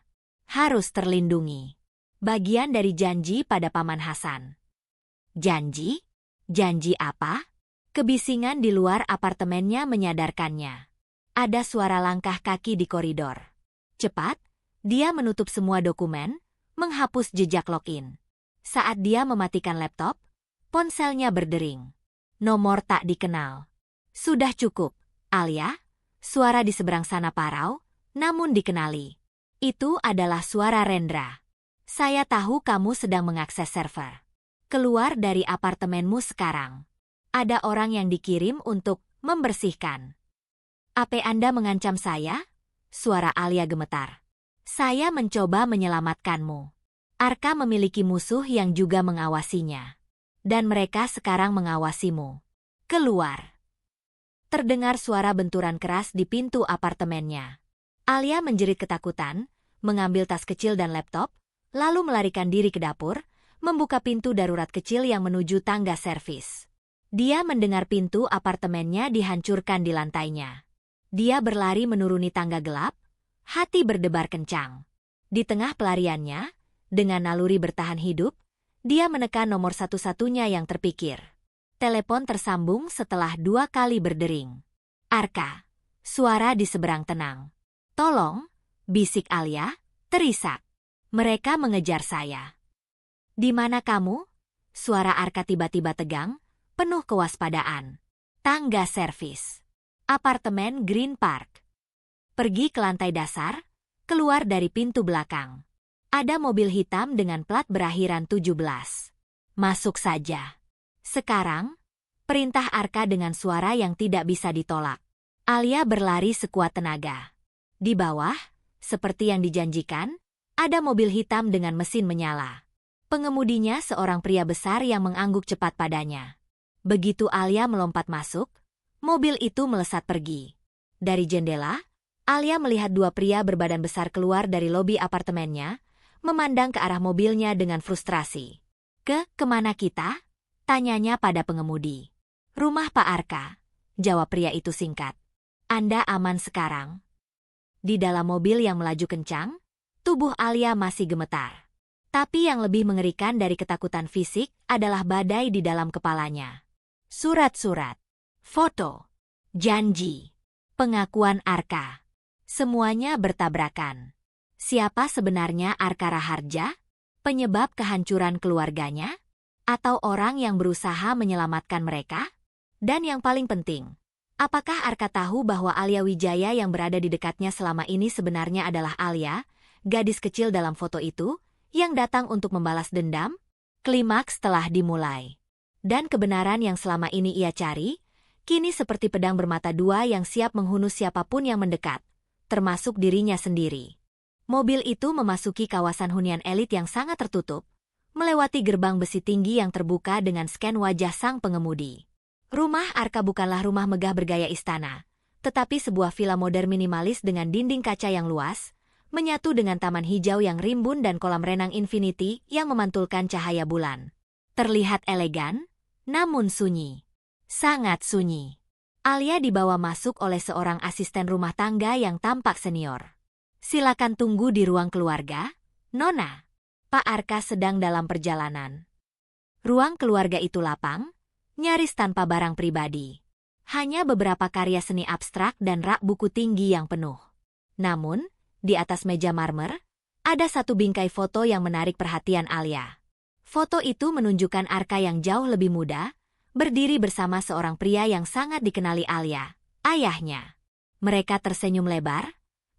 harus terlindungi. Bagian dari janji pada Paman Hasan. Janji? Janji apa? Kebisingan di luar apartemennya menyadarkannya. Ada suara langkah kaki di koridor. Cepat, dia menutup semua dokumen, menghapus jejak login. Saat dia mematikan laptop, ponselnya berdering. Nomor tak dikenal. Sudah cukup, Alia. Suara di seberang sana parau, namun dikenali. Itu adalah suara Rendra. Saya tahu kamu sedang mengakses server. Keluar dari apartemenmu sekarang. Ada orang yang dikirim untuk membersihkan. Apa Anda mengancam saya? Suara Alia gemetar. Saya mencoba menyelamatkanmu. Arka memiliki musuh yang juga mengawasinya. Dan mereka sekarang mengawasimu. Keluar. Terdengar suara benturan keras di pintu apartemennya. Alia menjerit ketakutan, mengambil tas kecil dan laptop, lalu melarikan diri ke dapur, membuka pintu darurat kecil yang menuju tangga servis. Dia mendengar pintu apartemennya dihancurkan di lantainya. Dia berlari menuruni tangga gelap, hati berdebar kencang. Di tengah pelariannya, dengan naluri bertahan hidup, dia menekan nomor satu-satunya yang terpikir. Telepon tersambung setelah 2 kali berdering. Arka. Suara di seberang tenang. Tolong, bisik Alia, terisak. Mereka mengejar saya. Di mana kamu? Suara Arka tiba-tiba tegang, penuh kewaspadaan. Tangga servis. Apartemen Green Park. Pergi ke lantai dasar, keluar dari pintu belakang. Ada mobil hitam dengan plat berakhiran 17. Masuk saja. Sekarang, perintah Arka dengan suara yang tidak bisa ditolak. Alia berlari sekuat tenaga. Di bawah, seperti yang dijanjikan, ada mobil hitam dengan mesin menyala. Pengemudinya seorang pria besar yang mengangguk cepat padanya. Begitu Alia melompat masuk, mobil itu melesat pergi. Dari jendela, Alia melihat 2 pria berbadan besar keluar dari lobi apartemennya, memandang ke arah mobilnya dengan frustrasi. Kemana kita? Tanyanya pada pengemudi. Rumah Pak Arka, jawab pria itu singkat. Anda aman sekarang? Di dalam mobil yang melaju kencang, tubuh Alia masih gemetar. Tapi yang lebih mengerikan dari ketakutan fisik adalah badai di dalam kepalanya. Surat-surat, foto, janji, pengakuan Arka. Semuanya bertabrakan. Siapa sebenarnya Arka Raharja? Penyebab kehancuran keluarganya? Atau orang yang berusaha menyelamatkan mereka? Dan yang paling penting, apakah Arka tahu bahwa Alia Wijaya yang berada di dekatnya selama ini sebenarnya adalah Alia, gadis kecil dalam foto itu, yang datang untuk membalas dendam? Klimaks telah dimulai. Dan kebenaran yang selama ini ia cari, kini seperti pedang bermata dua yang siap menghunus siapapun yang mendekat, termasuk dirinya sendiri. Mobil itu memasuki kawasan hunian elit yang sangat tertutup, melewati gerbang besi tinggi yang terbuka dengan scan wajah sang pengemudi. Rumah Arka bukanlah rumah megah bergaya istana, tetapi sebuah villa modern minimalis dengan dinding kaca yang luas, menyatu dengan taman hijau yang rimbun dan kolam renang infinity yang memantulkan cahaya bulan. Terlihat elegan, namun sunyi. Sangat sunyi. Alia dibawa masuk oleh seorang asisten rumah tangga yang tampak senior. Silakan tunggu di ruang keluarga, Nona. Pak Arka sedang dalam perjalanan. Ruang keluarga itu lapang, nyaris tanpa barang pribadi. Hanya beberapa karya seni abstrak dan rak buku tinggi yang penuh. Namun, di atas meja marmer, ada satu bingkai foto yang menarik perhatian Alia. Foto itu menunjukkan Arka yang jauh lebih muda, berdiri bersama seorang pria yang sangat dikenali Alia, ayahnya. Mereka tersenyum lebar,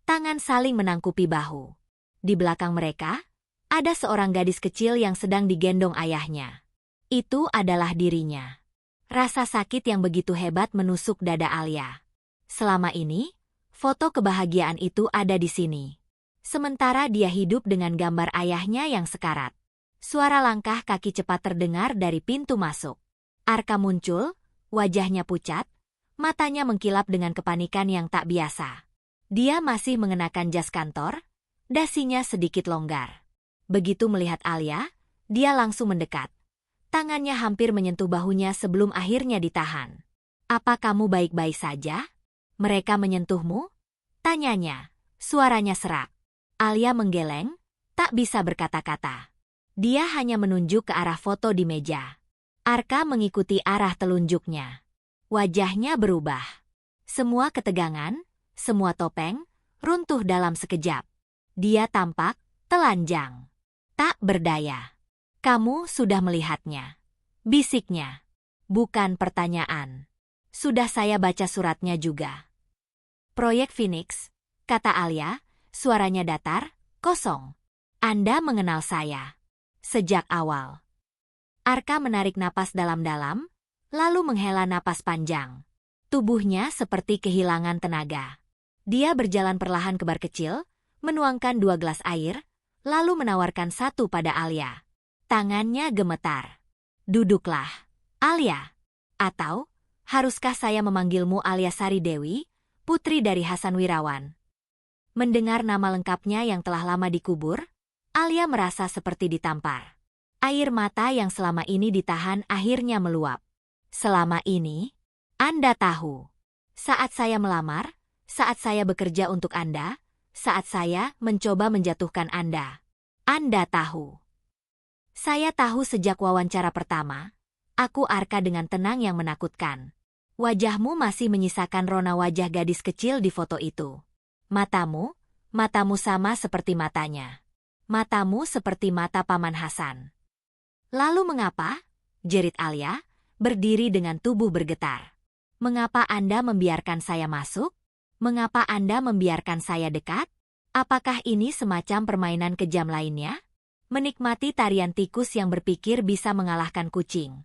tangan saling menangkupi bahu. Di belakang mereka, ada seorang gadis kecil yang sedang digendong ayahnya. Itu adalah dirinya. Rasa sakit yang begitu hebat menusuk dada Alia. Selama ini, foto kebahagiaan itu ada di sini. Sementara dia hidup dengan gambar ayahnya yang sekarat. Suara langkah kaki cepat terdengar dari pintu masuk. Arka muncul, wajahnya pucat, matanya mengkilap dengan kepanikan yang tak biasa. Dia masih mengenakan jas kantor, dasinya sedikit longgar. Begitu melihat Alia, dia langsung mendekat. Tangannya hampir menyentuh bahunya sebelum akhirnya ditahan. "Apa kamu baik-baik saja? Mereka menyentuhmu?" tanyanya, suaranya serak. Alia menggeleng, tak bisa berkata-kata. Dia hanya menunjuk ke arah foto di meja. Arka mengikuti arah telunjuknya. Wajahnya berubah. Semua ketegangan, semua topeng, runtuh dalam sekejap. Dia tampak telanjang. Tak berdaya. "Kamu sudah melihatnya," bisiknya. "Bukan pertanyaan. Sudah saya baca suratnya juga." "Proyek Phoenix," kata Alia, suaranya datar, kosong. "Anda mengenal saya sejak awal." Arka menarik napas dalam-dalam, lalu menghela napas panjang. Tubuhnya seperti kehilangan tenaga. Dia berjalan perlahan ke bar kecil, menuangkan 2 gelas air, lalu menawarkan satu pada Alia. Tangannya gemetar. "Duduklah, Alia. Atau, haruskah saya memanggilmu Alia Sari Dewi, putri dari Hasan Wirawan?" Mendengar nama lengkapnya yang telah lama dikubur, Alia merasa seperti ditampar. Air mata yang selama ini ditahan akhirnya meluap. "Selama ini, Anda tahu. Saat saya melamar, saat saya bekerja untuk Anda, saat saya mencoba menjatuhkan Anda. Anda tahu." "Saya tahu sejak wawancara pertama." Aku Arka dengan tenang yang menakutkan. "Wajahmu masih menyisakan rona wajah gadis kecil di foto itu. Matamu sama seperti matanya. Matamu seperti mata Paman Hasan." "Lalu mengapa?" jerit Alia, berdiri dengan tubuh bergetar. "Mengapa Anda membiarkan saya masuk? Mengapa Anda membiarkan saya dekat? Apakah ini semacam permainan kejam lainnya? Menikmati tarian tikus yang berpikir bisa mengalahkan kucing?"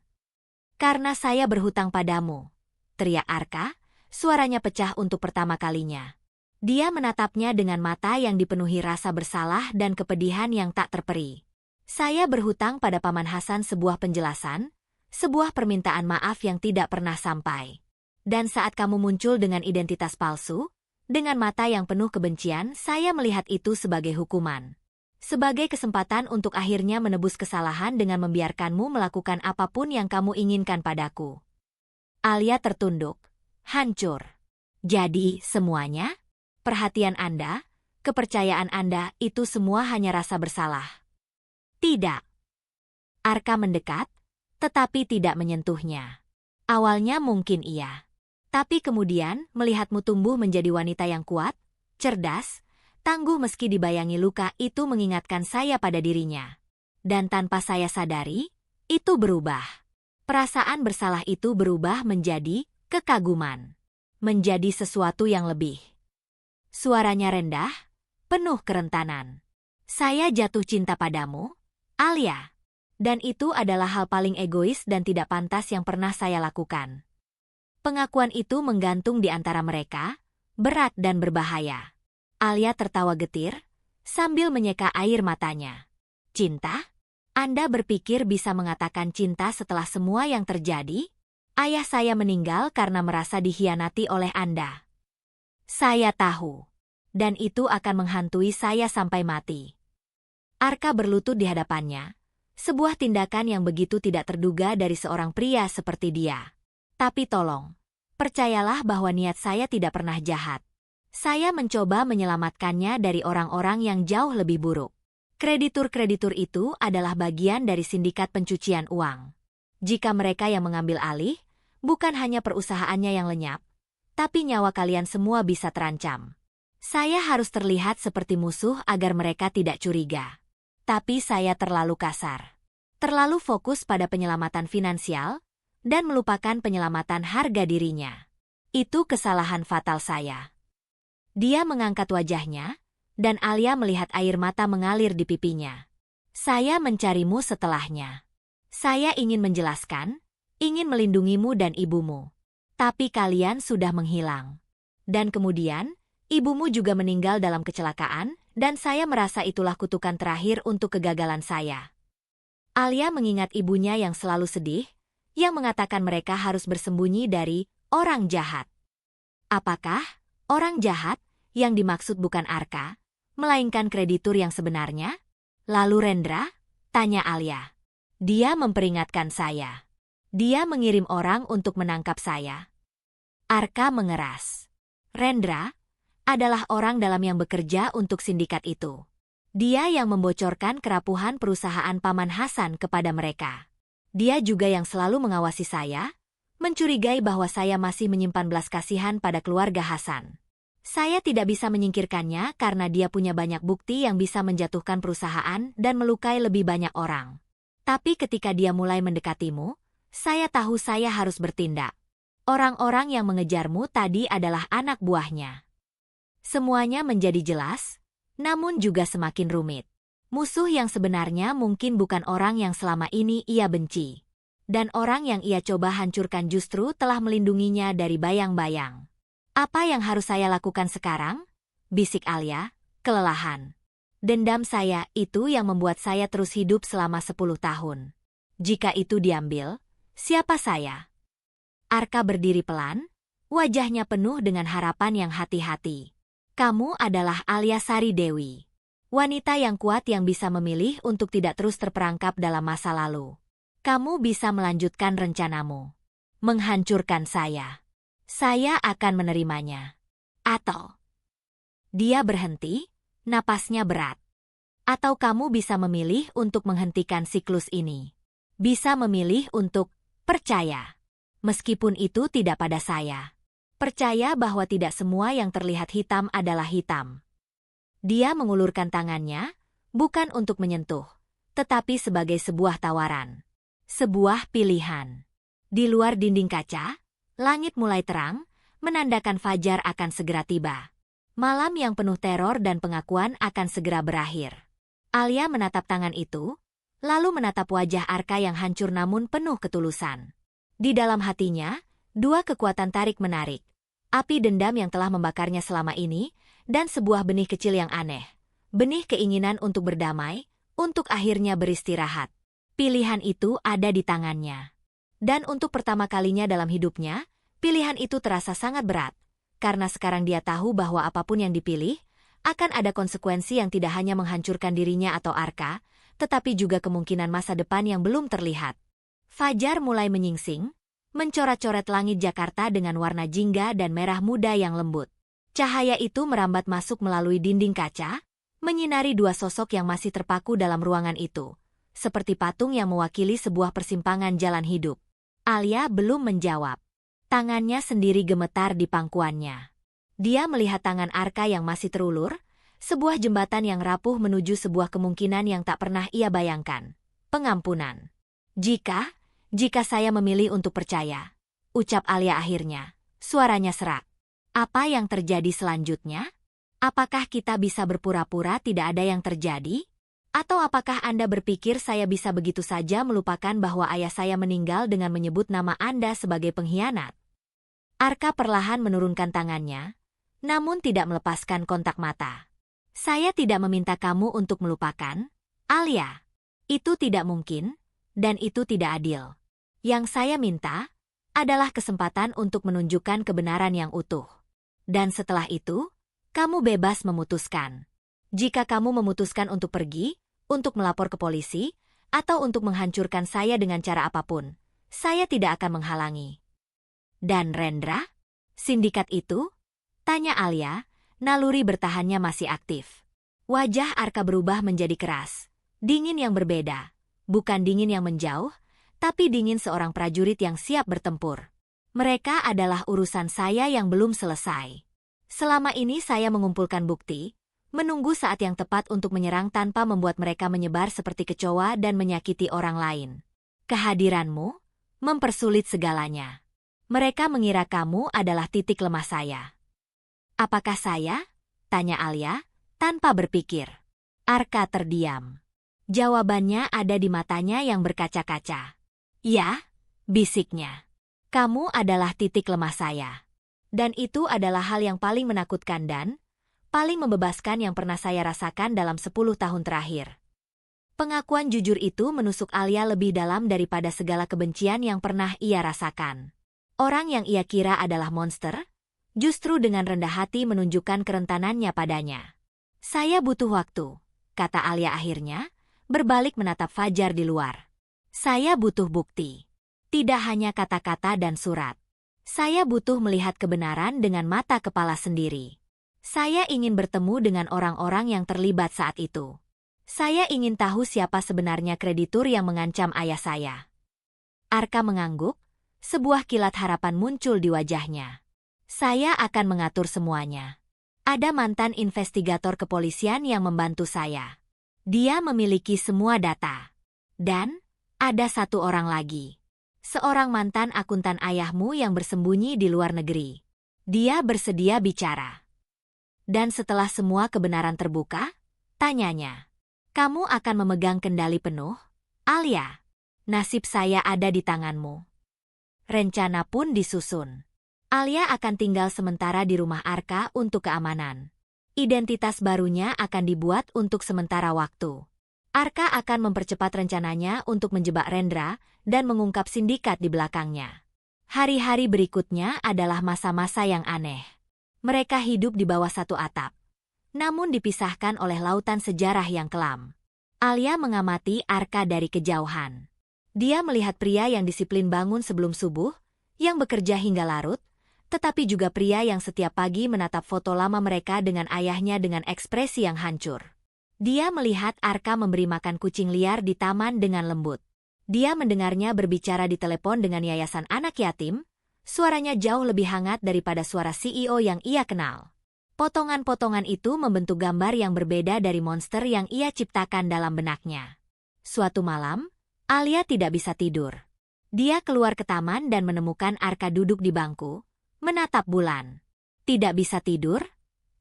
"Karena saya berhutang padamu," teriak Arka, suaranya pecah untuk pertama kalinya. Dia menatapnya dengan mata yang dipenuhi rasa bersalah dan kepedihan yang tak terperi. "Saya berhutang pada Paman Hasan sebuah penjelasan, sebuah permintaan maaf yang tidak pernah sampai. Dan saat kamu muncul dengan identitas palsu, dengan mata yang penuh kebencian, saya melihat itu sebagai hukuman. Sebagai kesempatan untuk akhirnya menebus kesalahan dengan membiarkanmu melakukan apapun yang kamu inginkan padaku." Alia tertunduk, hancur. "Jadi, semuanya? Perhatian Anda, kepercayaan Anda, itu semua hanya rasa bersalah?" "Tidak." Arka mendekat, tetapi tidak menyentuhnya. "Awalnya mungkin iya. Tapi kemudian, melihatmu tumbuh menjadi wanita yang kuat, cerdas, tangguh meski dibayangi luka, itu mengingatkan saya pada dirinya. Dan tanpa saya sadari, itu berubah. Perasaan bersalah itu berubah menjadi kekaguman. Menjadi sesuatu yang lebih." Suaranya rendah, penuh kerentanan. "Saya jatuh cinta padamu, Alia. Dan itu adalah hal paling egois dan tidak pantas yang pernah saya lakukan." Pengakuan itu menggantung di antara mereka, berat dan berbahaya. Alia tertawa getir, sambil menyeka air matanya. "Cinta? Anda berpikir bisa mengatakan cinta setelah semua yang terjadi? Ayah saya meninggal karena merasa dikhianati oleh Anda. Saya tahu. Dan itu akan menghantui saya sampai mati." Arka berlutut di hadapannya. Sebuah tindakan yang begitu tidak terduga dari seorang pria seperti dia. "Tapi tolong, Percayalah bahwa niat saya tidak pernah jahat. Saya mencoba menyelamatkannya dari orang-orang yang jauh lebih buruk. Kreditur-kreditur itu adalah bagian dari sindikat pencucian uang. Jika mereka yang mengambil alih, bukan hanya perusahaannya yang lenyap, tapi nyawa kalian semua bisa terancam. Saya harus terlihat seperti musuh agar mereka tidak curiga. Tapi saya terlalu kasar. Terlalu fokus pada penyelamatan finansial dan melupakan penyelamatan harga dirinya. Itu kesalahan fatal saya. Dia mengangkat wajahnya, dan Alia melihat air mata mengalir di pipinya. Saya mencarimu setelahnya. Saya ingin menjelaskan, ingin melindungimu dan ibumu. Tapi kalian sudah menghilang. Dan kemudian, ibumu juga meninggal dalam kecelakaan, dan saya merasa itulah kutukan terakhir untuk kegagalan saya. Alia mengingat ibunya yang selalu sedih, yang mengatakan mereka harus bersembunyi dari orang jahat. Apakah orang jahat yang dimaksud bukan Arka, melainkan kreditur yang sebenarnya? Lalu Rendra? Tanya Alia. Dia memperingatkan saya. Dia mengirim orang untuk menangkap saya. Arka mengeras. Rendra adalah orang dalam yang bekerja untuk sindikat itu. Dia yang membocorkan kerapuhan perusahaan Paman Hasan kepada mereka. Dia juga yang selalu mengawasi saya, mencurigai bahwa saya masih menyimpan belas kasihan pada keluarga Hasan. Saya tidak bisa menyingkirkannya karena dia punya banyak bukti yang bisa menjatuhkan perusahaan dan melukai lebih banyak orang. Tapi ketika dia mulai mendekatimu, saya tahu saya harus bertindak. Orang-orang yang mengejarmu tadi adalah anak buahnya. Semuanya menjadi jelas, namun juga semakin rumit. Musuh yang sebenarnya mungkin bukan orang yang selama ini ia benci. Dan orang yang ia coba hancurkan justru telah melindunginya dari bayang-bayang. Apa yang harus saya lakukan sekarang? Bisik Alia, kelelahan. Dendam saya itu yang membuat saya terus hidup selama 10 tahun. Jika itu diambil, siapa saya? Arka berdiri pelan, wajahnya penuh dengan harapan yang hati-hati. Kamu adalah Alia Sari Dewi. Wanita yang kuat yang bisa memilih untuk tidak terus terperangkap dalam masa lalu. Kamu bisa melanjutkan rencanamu. Menghancurkan saya. Saya akan menerimanya. Atau dia berhenti, napasnya berat. Atau kamu bisa memilih untuk menghentikan siklus ini. Bisa memilih untuk percaya. Meskipun itu tidak pada saya. Percaya bahwa tidak semua yang terlihat hitam adalah hitam. Dia mengulurkan tangannya, bukan untuk menyentuh, tetapi sebagai sebuah tawaran. Sebuah pilihan. Di luar dinding kaca, langit mulai terang, menandakan fajar akan segera tiba. Malam yang penuh teror dan pengakuan akan segera berakhir. Alia menatap tangan itu, lalu menatap wajah Arka yang hancur namun penuh ketulusan. Di dalam hatinya, dua kekuatan tarik-menarik. Api dendam yang telah membakarnya selama ini, dan sebuah benih kecil yang aneh. Benih keinginan untuk berdamai, untuk akhirnya beristirahat. Pilihan itu ada di tangannya. Dan untuk pertama kalinya dalam hidupnya, pilihan itu terasa sangat berat. Karena sekarang dia tahu bahwa apapun yang dipilih, akan ada konsekuensi yang tidak hanya menghancurkan dirinya atau Arka, tetapi juga kemungkinan masa depan yang belum terlihat. Fajar mulai menyingsing, mencoret-coret langit Jakarta dengan warna jingga dan merah muda yang lembut. Cahaya itu merambat masuk melalui dinding kaca, menyinari dua sosok yang masih terpaku dalam ruangan itu, seperti patung yang mewakili sebuah persimpangan jalan hidup. Alia belum menjawab. Tangannya sendiri gemetar di pangkuannya. Dia melihat tangan Arka yang masih terulur, sebuah jembatan yang rapuh menuju sebuah kemungkinan yang tak pernah ia bayangkan. Pengampunan. Jika saya memilih untuk percaya, ucap Alia akhirnya, suaranya serak. Apa yang terjadi selanjutnya? Apakah kita bisa berpura-pura tidak ada yang terjadi? Atau apakah Anda berpikir saya bisa begitu saja melupakan bahwa ayah saya meninggal dengan menyebut nama Anda sebagai pengkhianat? Arka perlahan menurunkan tangannya, namun tidak melepaskan kontak mata. Saya tidak meminta kamu untuk melupakan, Alia. Itu tidak mungkin, dan itu tidak adil. Yang saya minta adalah kesempatan untuk menunjukkan kebenaran yang utuh. Dan setelah itu, kamu bebas memutuskan. Jika kamu memutuskan untuk pergi, untuk melapor ke polisi, atau untuk menghancurkan saya dengan cara apapun, saya tidak akan menghalangi. Dan Rendra? Sindikat itu? Tanya Alia, naluri bertahannya masih aktif. Wajah Arka berubah menjadi keras. Dingin yang berbeda. Bukan dingin yang menjauh, tapi dingin seorang prajurit yang siap bertempur. Mereka adalah urusan saya yang belum selesai. Selama ini saya mengumpulkan bukti, menunggu saat yang tepat untuk menyerang tanpa membuat mereka menyebar seperti kecoa dan menyakiti orang lain. Kehadiranmu mempersulit segalanya. Mereka mengira kamu adalah titik lemah saya. Apakah saya? Tanya Alia, tanpa berpikir. Arka terdiam. Jawabannya ada di matanya yang berkaca-kaca. Ya, bisiknya. Kamu adalah titik lemah saya. Dan itu adalah hal yang paling menakutkan dan paling membebaskan yang pernah saya rasakan dalam 10 tahun terakhir. Pengakuan jujur itu menusuk Alia lebih dalam daripada segala kebencian yang pernah ia rasakan. Orang yang ia kira adalah monster, justru dengan rendah hati menunjukkan kerentanannya padanya. Saya butuh waktu, kata Alia akhirnya, berbalik menatap Fajar di luar. Saya butuh bukti. Tidak hanya kata-kata dan surat. Saya butuh melihat kebenaran dengan mata kepala sendiri. Saya ingin bertemu dengan orang-orang yang terlibat saat itu. Saya ingin tahu siapa sebenarnya kreditur yang mengancam ayah saya. Arka mengangguk. Sebuah kilat harapan muncul di wajahnya. Saya akan mengatur semuanya. Ada mantan investigator kepolisian yang membantu saya. Dia memiliki semua data. Dan ada satu orang lagi. Seorang mantan akuntan ayahmu yang bersembunyi di luar negeri. Dia bersedia bicara. Dan setelah semua kebenaran terbuka, tanyanya. Kamu akan memegang kendali penuh? Alia, nasib saya ada di tanganmu. Rencana pun disusun. Alia akan tinggal sementara di rumah Arka untuk keamanan. Identitas barunya akan dibuat untuk sementara waktu. Arka akan mempercepat rencananya untuk menjebak Rendra dan mengungkap sindikat di belakangnya. Hari-hari berikutnya adalah masa-masa yang aneh. Mereka hidup di bawah satu atap, namun dipisahkan oleh lautan sejarah yang kelam. Alia mengamati Arka dari kejauhan. Dia melihat pria yang disiplin bangun sebelum subuh, yang bekerja hingga larut, tetapi juga pria yang setiap pagi menatap foto lama mereka dengan ayahnya dengan ekspresi yang hancur. Dia melihat Arka memberi makan kucing liar di taman dengan lembut. Dia mendengarnya berbicara di telepon dengan yayasan anak yatim, suaranya jauh lebih hangat daripada suara CEO yang ia kenal. Potongan-potongan itu membentuk gambar yang berbeda dari monster yang ia ciptakan dalam benaknya. Suatu malam, Alia tidak bisa tidur. Dia keluar ke taman dan menemukan Arka duduk di bangku, menatap bulan. Tidak bisa tidur?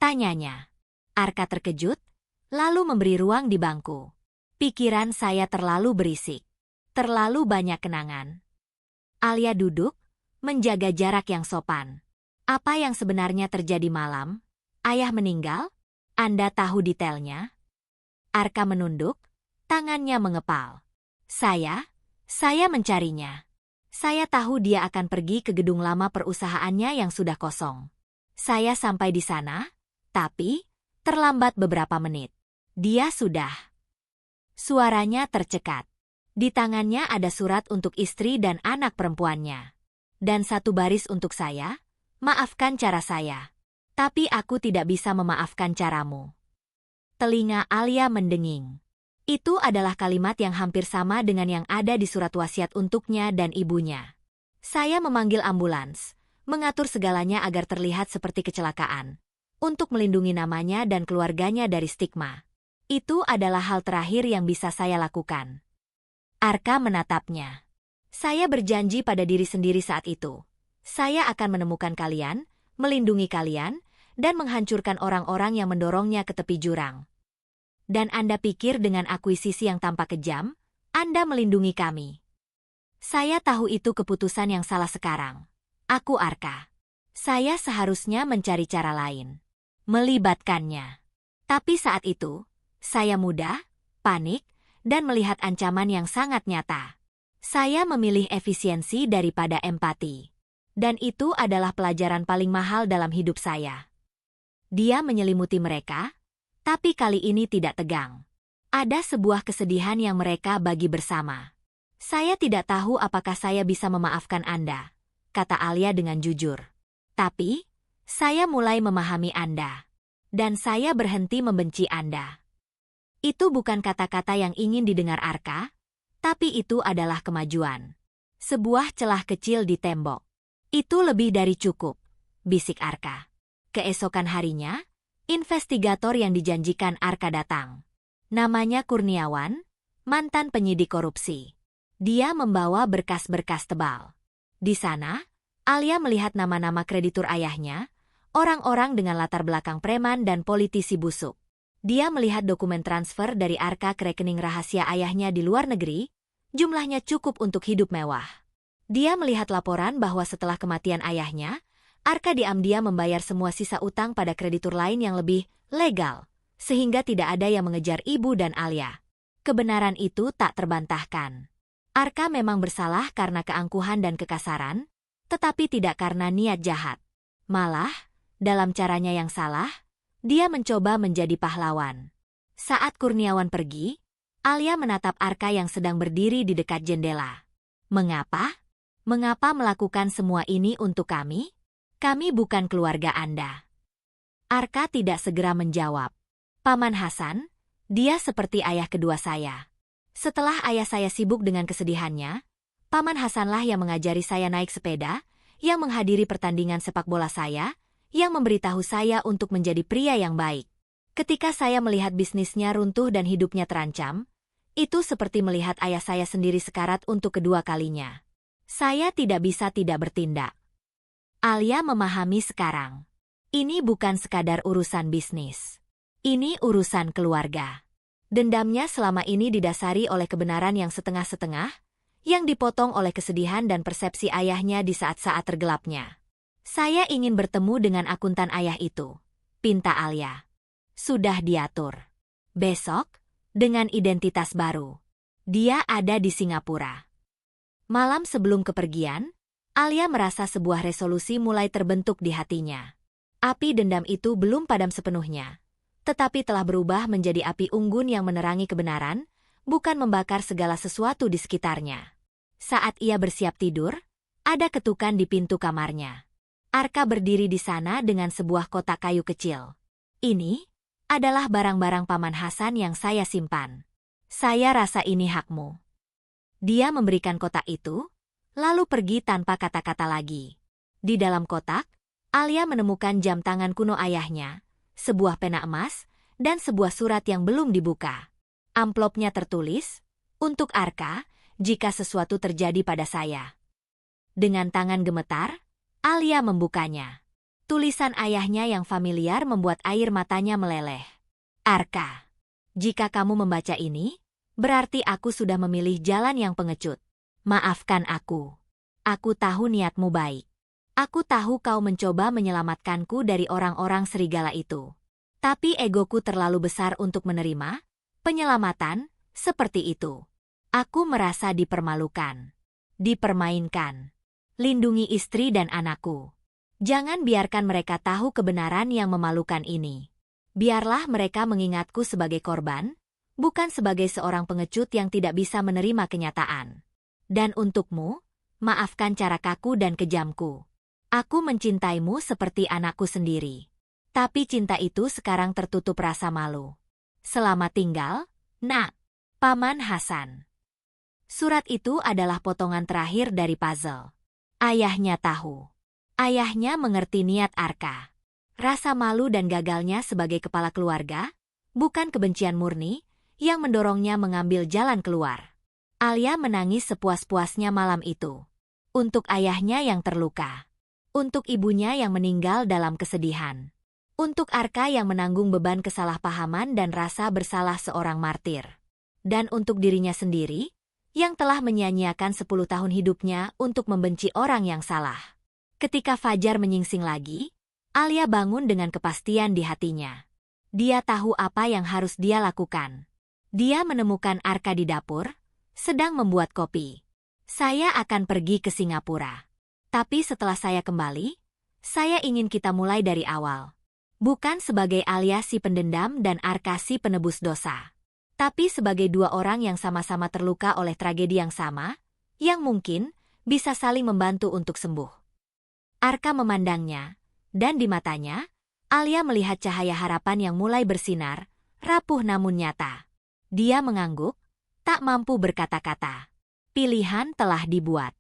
Tanyanya. Arka terkejut, lalu memberi ruang di bangku. Pikiran saya terlalu berisik. Terlalu banyak kenangan. Alia duduk, menjaga jarak yang sopan. Apa yang sebenarnya terjadi malam? Ayah meninggal? Anda tahu detailnya? Arka menunduk, tangannya mengepal. Saya mencarinya. Saya tahu dia akan pergi ke gedung lama perusahaannya yang sudah kosong. Saya sampai di sana, tapi terlambat beberapa menit. Dia sudah. Suaranya tercekat. Di tangannya ada surat untuk istri dan anak perempuannya. Dan satu baris untuk saya, maafkan cara saya. Tapi aku tidak bisa memaafkan caramu. Telinga Alia mendenging. Itu adalah kalimat yang hampir sama dengan yang ada di surat wasiat untuknya dan ibunya. Saya memanggil ambulans, mengatur segalanya agar terlihat seperti kecelakaan, untuk melindungi namanya dan keluarganya dari stigma. Itu adalah hal terakhir yang bisa saya lakukan. Arka menatapnya. Saya berjanji pada diri sendiri saat itu. Saya akan menemukan kalian, melindungi kalian, dan menghancurkan orang-orang yang mendorongnya ke tepi jurang. Dan Anda pikir dengan akuisisi yang tampak kejam, Anda melindungi kami. Saya tahu itu keputusan yang salah sekarang. Aku Arka. Saya seharusnya mencari cara lain. Melibatkannya. Tapi saat itu, saya muda, panik, dan melihat ancaman yang sangat nyata. Saya memilih efisiensi daripada empati. Dan itu adalah pelajaran paling mahal dalam hidup saya. Dia menyelimuti mereka, tapi kali ini tidak tegang. Ada sebuah kesedihan yang mereka bagi bersama. Saya tidak tahu apakah saya bisa memaafkan Anda. kata Alia dengan jujur. Tapi, saya mulai memahami Anda. Dan saya berhenti membenci Anda. Itu bukan kata-kata yang ingin didengar Arka, tapi itu adalah kemajuan. Sebuah celah kecil di tembok. Itu lebih dari cukup, bisik Arka. Keesokan harinya, investigator yang dijanjikan Arka datang. Namanya Kurniawan, mantan penyidik korupsi. Dia membawa berkas-berkas tebal. Di sana, Alia melihat nama-nama kreditur ayahnya, orang-orang dengan latar belakang preman dan politisi busuk. Dia melihat dokumen transfer dari Arka ke rekening rahasia ayahnya di luar negeri, jumlahnya cukup untuk hidup mewah. Dia melihat laporan bahwa setelah kematian ayahnya, Arka diam-diam membayar semua sisa utang pada kreditur lain yang lebih legal, sehingga tidak ada yang mengejar ibu dan Alia. Kebenaran itu tak terbantahkan. Arka memang bersalah karena keangkuhan dan kekasaran, tetapi tidak karena niat jahat. Malah, dalam caranya yang salah, dia mencoba menjadi pahlawan. Saat Kurniawan pergi, Alia menatap Arka yang sedang berdiri di dekat jendela. Mengapa? Mengapa melakukan semua ini untuk kami? Kami bukan keluarga Anda. Arka tidak segera menjawab. Paman Hasan, dia seperti ayah kedua saya. Setelah ayah saya sibuk dengan kesedihannya, Paman Hasanlah yang mengajari saya naik sepeda, yang menghadiri pertandingan sepak bola saya, yang memberitahu saya untuk menjadi pria yang baik. Ketika saya melihat bisnisnya runtuh dan hidupnya terancam, itu seperti melihat ayah saya sendiri sekarat untuk kedua kalinya. Saya tidak bisa tidak bertindak. Alia memahami sekarang. Ini bukan sekadar urusan bisnis. Ini urusan keluarga. Dendamnya selama ini didasari oleh kebenaran yang setengah-setengah, yang dipotong oleh kesedihan dan persepsi ayahnya di saat-saat tergelapnya. Saya ingin bertemu dengan akuntan ayah itu, pinta Alia. Sudah diatur. Besok, dengan identitas baru. Dia ada di Singapura. Malam sebelum kepergian, Alia merasa sebuah resolusi mulai terbentuk di hatinya. Api dendam itu belum padam sepenuhnya, tetapi telah berubah menjadi api unggun yang menerangi kebenaran, bukan membakar segala sesuatu di sekitarnya. Saat ia bersiap tidur, ada ketukan di pintu kamarnya. Arka berdiri di sana dengan sebuah kotak kayu kecil. Ini adalah barang-barang Paman Hasan yang saya simpan. Saya rasa ini hakmu. Dia memberikan kotak itu, lalu pergi tanpa kata-kata lagi. Di dalam kotak, Alia menemukan jam tangan kuno ayahnya, sebuah pena emas, dan sebuah surat yang belum dibuka. Amplopnya tertulis, "Untuk Arka, jika sesuatu terjadi pada saya." Dengan tangan gemetar, Alia membukanya. Tulisan ayahnya yang familiar membuat air matanya meleleh. "Arka, jika kamu membaca ini, berarti aku sudah memilih jalan yang pengecut. Maafkan aku. Aku tahu niatmu baik. Aku tahu kau mencoba menyelamatkanku dari orang-orang serigala itu. Tapi egoku terlalu besar untuk menerima penyelamatan seperti itu. Aku merasa dipermalukan, dipermainkan. Lindungi istri dan anakku. Jangan biarkan mereka tahu kebenaran yang memalukan ini. Biarlah mereka mengingatku sebagai korban, bukan sebagai seorang pengecut yang tidak bisa menerima kenyataan. Dan untukmu, maafkan cara kaku dan kejamku. Aku mencintaimu seperti anakku sendiri. Tapi cinta itu sekarang tertutup rasa malu. Selamat tinggal, Nak. Paman Hasan." Surat itu adalah potongan terakhir dari puzzle. Ayahnya tahu. Ayahnya mengerti niat Arka. Rasa malu dan gagalnya sebagai kepala keluarga, bukan kebencian murni, yang mendorongnya mengambil jalan keluar. Alia menangis sepuas-puasnya malam itu. Untuk ayahnya yang terluka. Untuk ibunya yang meninggal dalam kesedihan. Untuk Arka yang menanggung beban kesalahpahaman dan rasa bersalah seorang martir. Dan untuk dirinya sendiri, yang telah menyia-nyiakan 10 tahun hidupnya untuk membenci orang yang salah. Ketika fajar menyingsing lagi, Alia bangun dengan kepastian di hatinya. Dia tahu apa yang harus dia lakukan. Dia menemukan Arka di dapur, sedang membuat kopi. "Saya akan pergi ke Singapura. Tapi setelah saya kembali, saya ingin kita mulai dari awal. Bukan sebagai Alia si pendendam dan Arka si penebus dosa. Tapi sebagai dua orang yang sama-sama terluka oleh tragedi yang sama, yang mungkin bisa saling membantu untuk sembuh. Arka memandangnya, dan di matanya, Alia melihat cahaya harapan yang mulai bersinar, rapuh namun nyata. Dia mengangguk, tak mampu berkata-kata. Pilihan telah dibuat.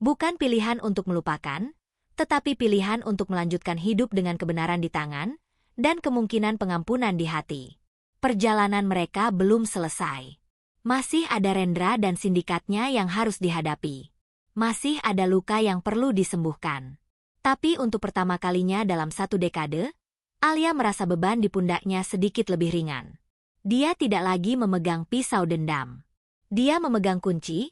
Bukan pilihan untuk melupakan, tetapi pilihan untuk melanjutkan hidup dengan kebenaran di tangan, dan kemungkinan pengampunan di hati. Perjalanan mereka belum selesai. Masih ada Rendra dan sindikatnya yang harus dihadapi. Masih ada luka yang perlu disembuhkan. Tapi untuk pertama kalinya dalam 1 dekade, Alia merasa beban di pundaknya sedikit lebih ringan. Dia tidak lagi memegang pisau dendam. Dia memegang kunci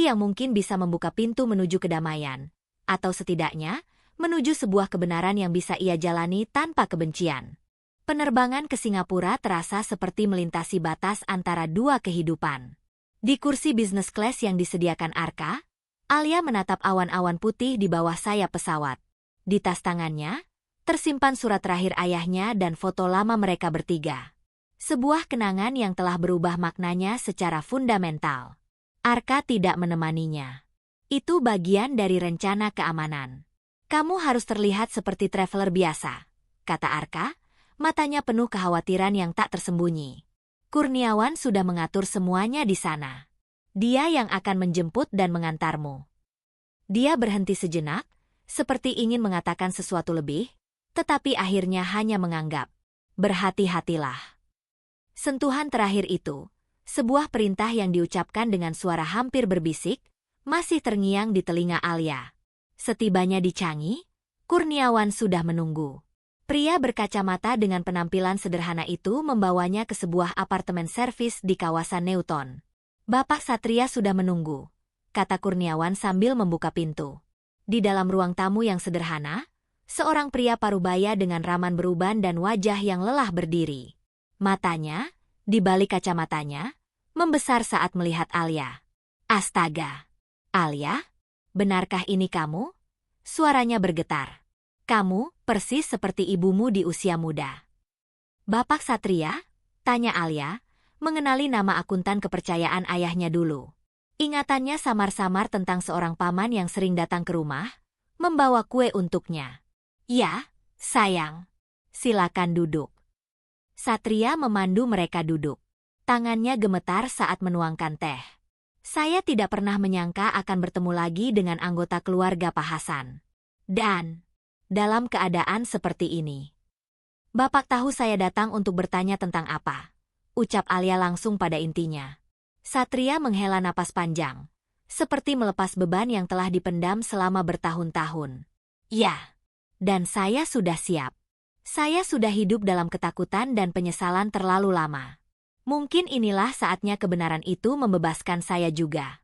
yang mungkin bisa membuka pintu menuju kedamaian, atau setidaknya menuju sebuah kebenaran yang bisa ia jalani tanpa kebencian. Penerbangan ke Singapura terasa seperti melintasi batas antara dua kehidupan. Di kursi business class yang disediakan Arka, Alia menatap awan-awan putih di bawah sayap pesawat. Di tas tangannya, tersimpan surat terakhir ayahnya dan foto lama mereka bertiga. Sebuah kenangan yang telah berubah maknanya secara fundamental. Arka tidak menemaninya. Itu bagian dari rencana keamanan. Kamu harus terlihat seperti traveler biasa, kata Arka, matanya penuh kekhawatiran yang tak tersembunyi. Kurniawan sudah mengatur semuanya di sana. Dia yang akan menjemput dan mengantarmu. Dia berhenti sejenak, seperti ingin mengatakan sesuatu lebih, tetapi akhirnya hanya menganggap. Berhati-hatilah. Sentuhan terakhir itu, sebuah perintah yang diucapkan dengan suara hampir berbisik, masih terngiang di telinga Alia. Setibanya di Changi, Kurniawan sudah menunggu. Pria berkacamata dengan penampilan sederhana itu membawanya ke sebuah apartemen servis di kawasan Newton. Bapak Satria sudah menunggu, kata Kurniawan sambil membuka pintu. Di dalam ruang tamu yang sederhana, seorang pria parubaya dengan raman beruban dan wajah yang lelah berdiri. Matanya, di balik kacamatanya, membesar saat melihat Alia. Astaga! Alia, benarkah ini kamu? Suaranya bergetar. Kamu, persis seperti ibumu di usia muda. Bapak Satria? Tanya Alia, mengenali nama akuntan kepercayaan ayahnya dulu. Ingatannya samar-samar tentang seorang paman yang sering datang ke rumah, membawa kue untuknya. Ya, sayang. Silakan duduk. Satria memandu mereka duduk. Tangannya gemetar saat menuangkan teh. Saya tidak pernah menyangka akan bertemu lagi dengan anggota keluarga Pak Hasan. Dan dalam keadaan seperti ini. Bapak tahu saya datang untuk bertanya tentang apa? Ucap Alia langsung pada intinya. Satria menghela napas panjang, seperti melepas beban yang telah dipendam selama bertahun-tahun. Ya, dan saya sudah siap. Saya sudah hidup dalam ketakutan dan penyesalan terlalu lama. Mungkin inilah saatnya kebenaran itu membebaskan saya juga.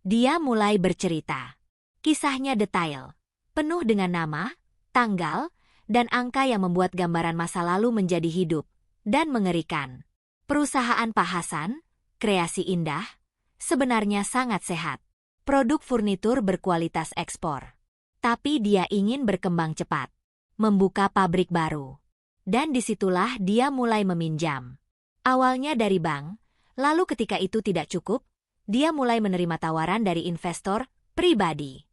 Dia mulai bercerita. Kisahnya detail, penuh dengan nama, tanggal, dan angka yang membuat gambaran masa lalu menjadi hidup dan mengerikan. Perusahaan Pak Hasan, kreasi indah, sebenarnya sangat sehat. Produk furnitur berkualitas ekspor. Tapi dia ingin berkembang cepat, membuka pabrik baru. Dan disitulah dia mulai meminjam. Awalnya dari bank, lalu ketika itu tidak cukup, dia mulai menerima tawaran dari investor pribadi.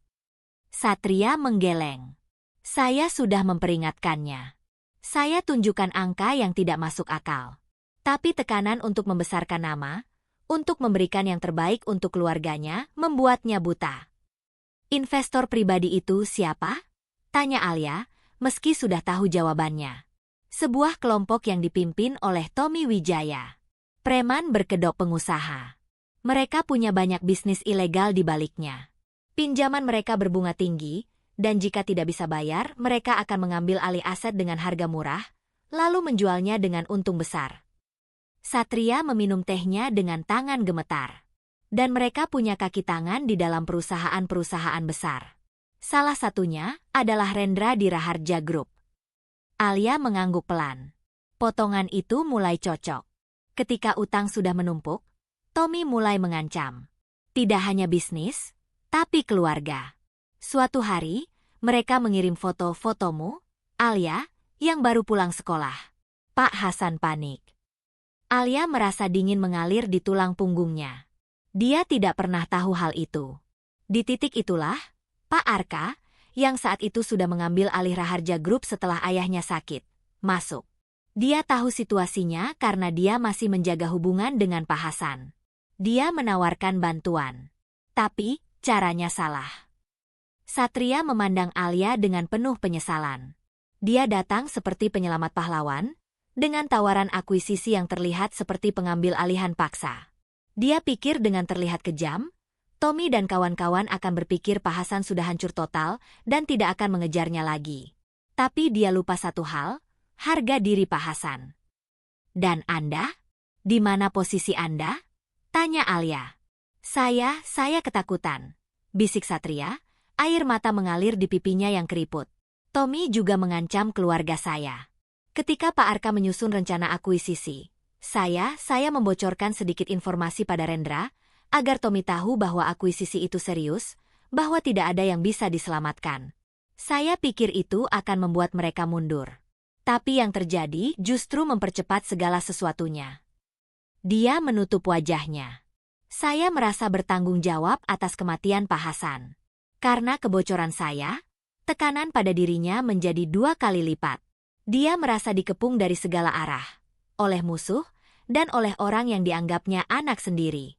Satria menggeleng. Saya sudah memperingatkannya. Saya tunjukkan angka yang tidak masuk akal. Tapi tekanan untuk membesarkan nama, untuk memberikan yang terbaik untuk keluarganya, membuatnya buta. Investor pribadi itu siapa? Tanya Alia, meski sudah tahu jawabannya. Sebuah kelompok yang dipimpin oleh Tommy Wijaya. Preman berkedok pengusaha. Mereka punya banyak bisnis ilegal di baliknya. Pinjaman mereka berbunga tinggi, dan jika tidak bisa bayar, mereka akan mengambil alih aset dengan harga murah, lalu menjualnya dengan untung besar. Satria meminum tehnya dengan tangan gemetar. Dan mereka punya kaki tangan di dalam perusahaan-perusahaan besar. Salah satunya adalah Rendra di Raharja Group. Alia mengangguk pelan. Potongan itu mulai cocok. Ketika utang sudah menumpuk, Tommy mulai mengancam. Tidak hanya bisnis, tapi keluarga. Suatu hari, mereka mengirim foto-fotomu, Alia, yang baru pulang sekolah. Pak Hasan panik. Alia merasa dingin mengalir di tulang punggungnya. Dia tidak pernah tahu hal itu. Di titik itulah, Pak Arka, yang saat itu sudah mengambil alih Raharja Group setelah ayahnya sakit, masuk. Dia tahu situasinya karena dia masih menjaga hubungan dengan Pak Hasan. Dia menawarkan bantuan. Tapi, caranya salah. Satria memandang Alia dengan penuh penyesalan. Dia datang seperti penyelamat pahlawan, dengan tawaran akuisisi yang terlihat seperti pengambil alihan paksa. Dia pikir dengan terlihat kejam, Tommy dan kawan-kawan akan berpikir Pak Hasan sudah hancur total dan tidak akan mengejarnya lagi. Tapi dia lupa satu hal, harga diri Pak Hasan. Dan Anda? Di mana posisi Anda? Tanya Alia. Saya ketakutan. Bisik Satria, air mata mengalir di pipinya yang keriput. Tommy juga mengancam keluarga saya. Ketika Pak Arka menyusun rencana akuisisi, saya membocorkan sedikit informasi pada Rendra, agar Tommy tahu bahwa akuisisi itu serius, bahwa tidak ada yang bisa diselamatkan. Saya pikir itu akan membuat mereka mundur. Tapi yang terjadi justru mempercepat segala sesuatunya. Dia menutup wajahnya. Saya merasa bertanggung jawab atas kematian Pak Hasan. Karena kebocoran saya, tekanan pada dirinya menjadi 2 kali lipat. Dia merasa dikepung dari segala arah, oleh musuh, dan oleh orang yang dianggapnya anak sendiri.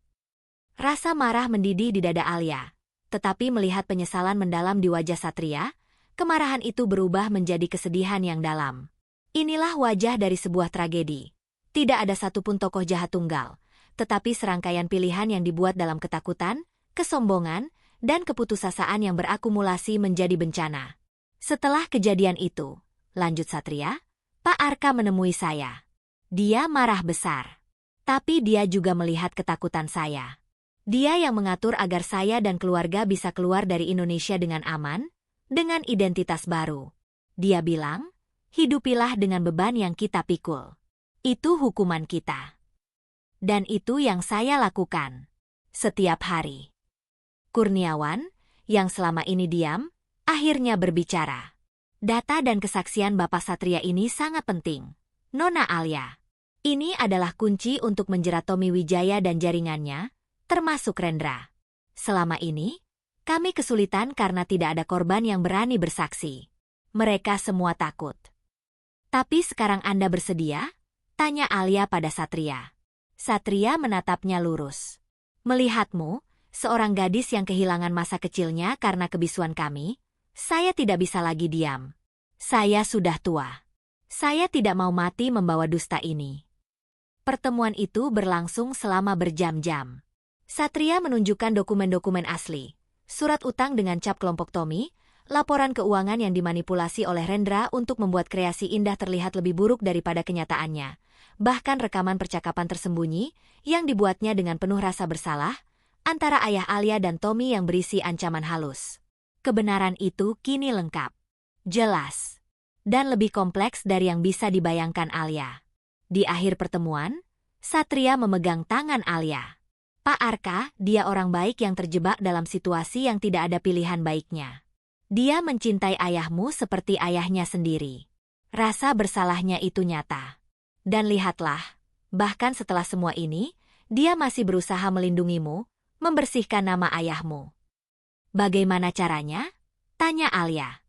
Rasa marah mendidih di dada Alia, tetapi melihat penyesalan mendalam di wajah Satria, kemarahan itu berubah menjadi kesedihan yang dalam. Inilah wajah dari sebuah tragedi. Tidak ada satupun tokoh jahat tunggal, tetapi serangkaian pilihan yang dibuat dalam ketakutan, kesombongan, dan keputusasaan yang berakumulasi menjadi bencana. Setelah kejadian itu, lanjut Satria, Pak Arka menemui saya. Dia marah besar. Tapi dia juga melihat ketakutan saya. Dia yang mengatur agar saya dan keluarga bisa keluar dari Indonesia dengan aman, dengan identitas baru. Dia bilang, hidupilah dengan beban yang kita pikul. Itu hukuman kita. Dan itu yang saya lakukan. Setiap hari. Kurniawan, yang selama ini diam, akhirnya berbicara. Data dan kesaksian Bapak Satria ini sangat penting. Nona Alia. Ini adalah kunci untuk menjerat Tommy Wijaya dan jaringannya, termasuk Rendra. Selama ini, kami kesulitan karena tidak ada korban yang berani bersaksi. Mereka semua takut. Tapi sekarang Anda bersedia? Tanya Alia pada Satria. Satria menatapnya lurus. Melihatmu, seorang gadis yang kehilangan masa kecilnya karena kebisuan kami, saya tidak bisa lagi diam. Saya sudah tua. Saya tidak mau mati membawa dusta ini. Pertemuan itu berlangsung selama berjam-jam. Satria menunjukkan dokumen-dokumen asli, surat utang dengan cap kelompok Tommy, laporan keuangan yang dimanipulasi oleh Rendra untuk membuat kreasi indah terlihat lebih buruk daripada kenyataannya, bahkan rekaman percakapan tersembunyi yang dibuatnya dengan penuh rasa bersalah, antara ayah Alia dan Tommy yang berisi ancaman halus. Kebenaran itu kini lengkap, jelas, dan lebih kompleks dari yang bisa dibayangkan Alia. Di akhir pertemuan, Satria memegang tangan Alia. Pak Arka, dia orang baik yang terjebak dalam situasi yang tidak ada pilihan baiknya. Dia mencintai ayahmu seperti ayahnya sendiri. Rasa bersalahnya itu nyata. Dan lihatlah, bahkan setelah semua ini, dia masih berusaha melindungimu, membersihkan nama ayahmu. Bagaimana caranya? Tanya Alia.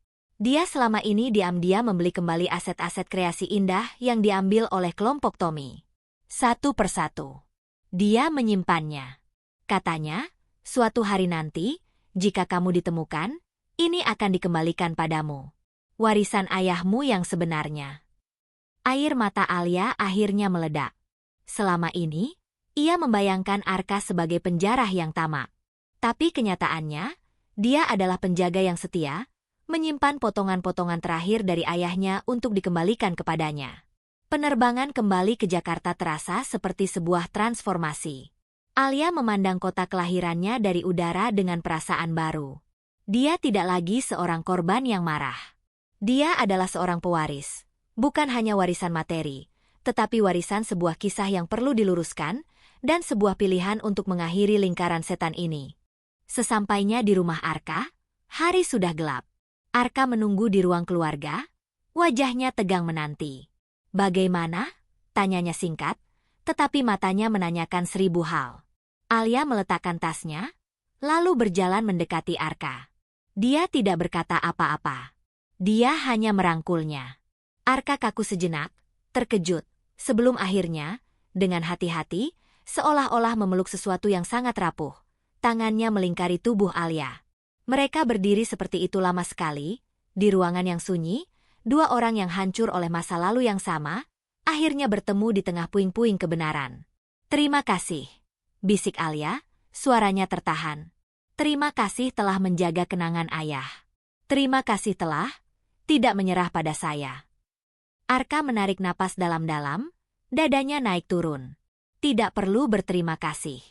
Dia selama ini diam-diam membeli kembali aset-aset kreasi indah yang diambil oleh kelompok Tommy. Satu persatu. Dia menyimpannya. Katanya, suatu hari nanti, jika kamu ditemukan, ini akan dikembalikan padamu. Warisan ayahmu yang sebenarnya. Air mata Alia akhirnya meledak. Selama ini, ia membayangkan Arka sebagai penjarah yang tamak. Tapi kenyataannya, dia adalah penjaga yang setia, menyimpan potongan-potongan terakhir dari ayahnya untuk dikembalikan kepadanya. Penerbangan kembali ke Jakarta terasa seperti sebuah transformasi. Alia memandang kota kelahirannya dari udara dengan perasaan baru. Dia tidak lagi seorang korban yang marah. Dia adalah seorang pewaris, bukan hanya warisan materi, tetapi warisan sebuah kisah yang perlu diluruskan, dan sebuah pilihan untuk mengakhiri lingkaran setan ini. Sesampainya di rumah Arka, hari sudah gelap. Arka menunggu di ruang keluarga, wajahnya tegang menanti. Bagaimana? Tanyanya singkat, tetapi matanya menanyakan 1000 hal. Alia meletakkan tasnya, lalu berjalan mendekati Arka. Dia tidak berkata apa-apa. Dia hanya merangkulnya. Arka kaku sejenak, terkejut, sebelum akhirnya, dengan hati-hati, seolah-olah memeluk sesuatu yang sangat rapuh. Tangannya melingkari tubuh Alia. Mereka berdiri seperti itu lama sekali, di ruangan yang sunyi, dua orang yang hancur oleh masa lalu yang sama, akhirnya bertemu di tengah puing-puing kebenaran. "Terima kasih," bisik Alia, suaranya tertahan. "Terima kasih telah menjaga kenangan ayah. Terima kasih telah tidak menyerah pada saya." Arka menarik napas dalam-dalam, dadanya naik turun. "Tidak perlu berterima kasih.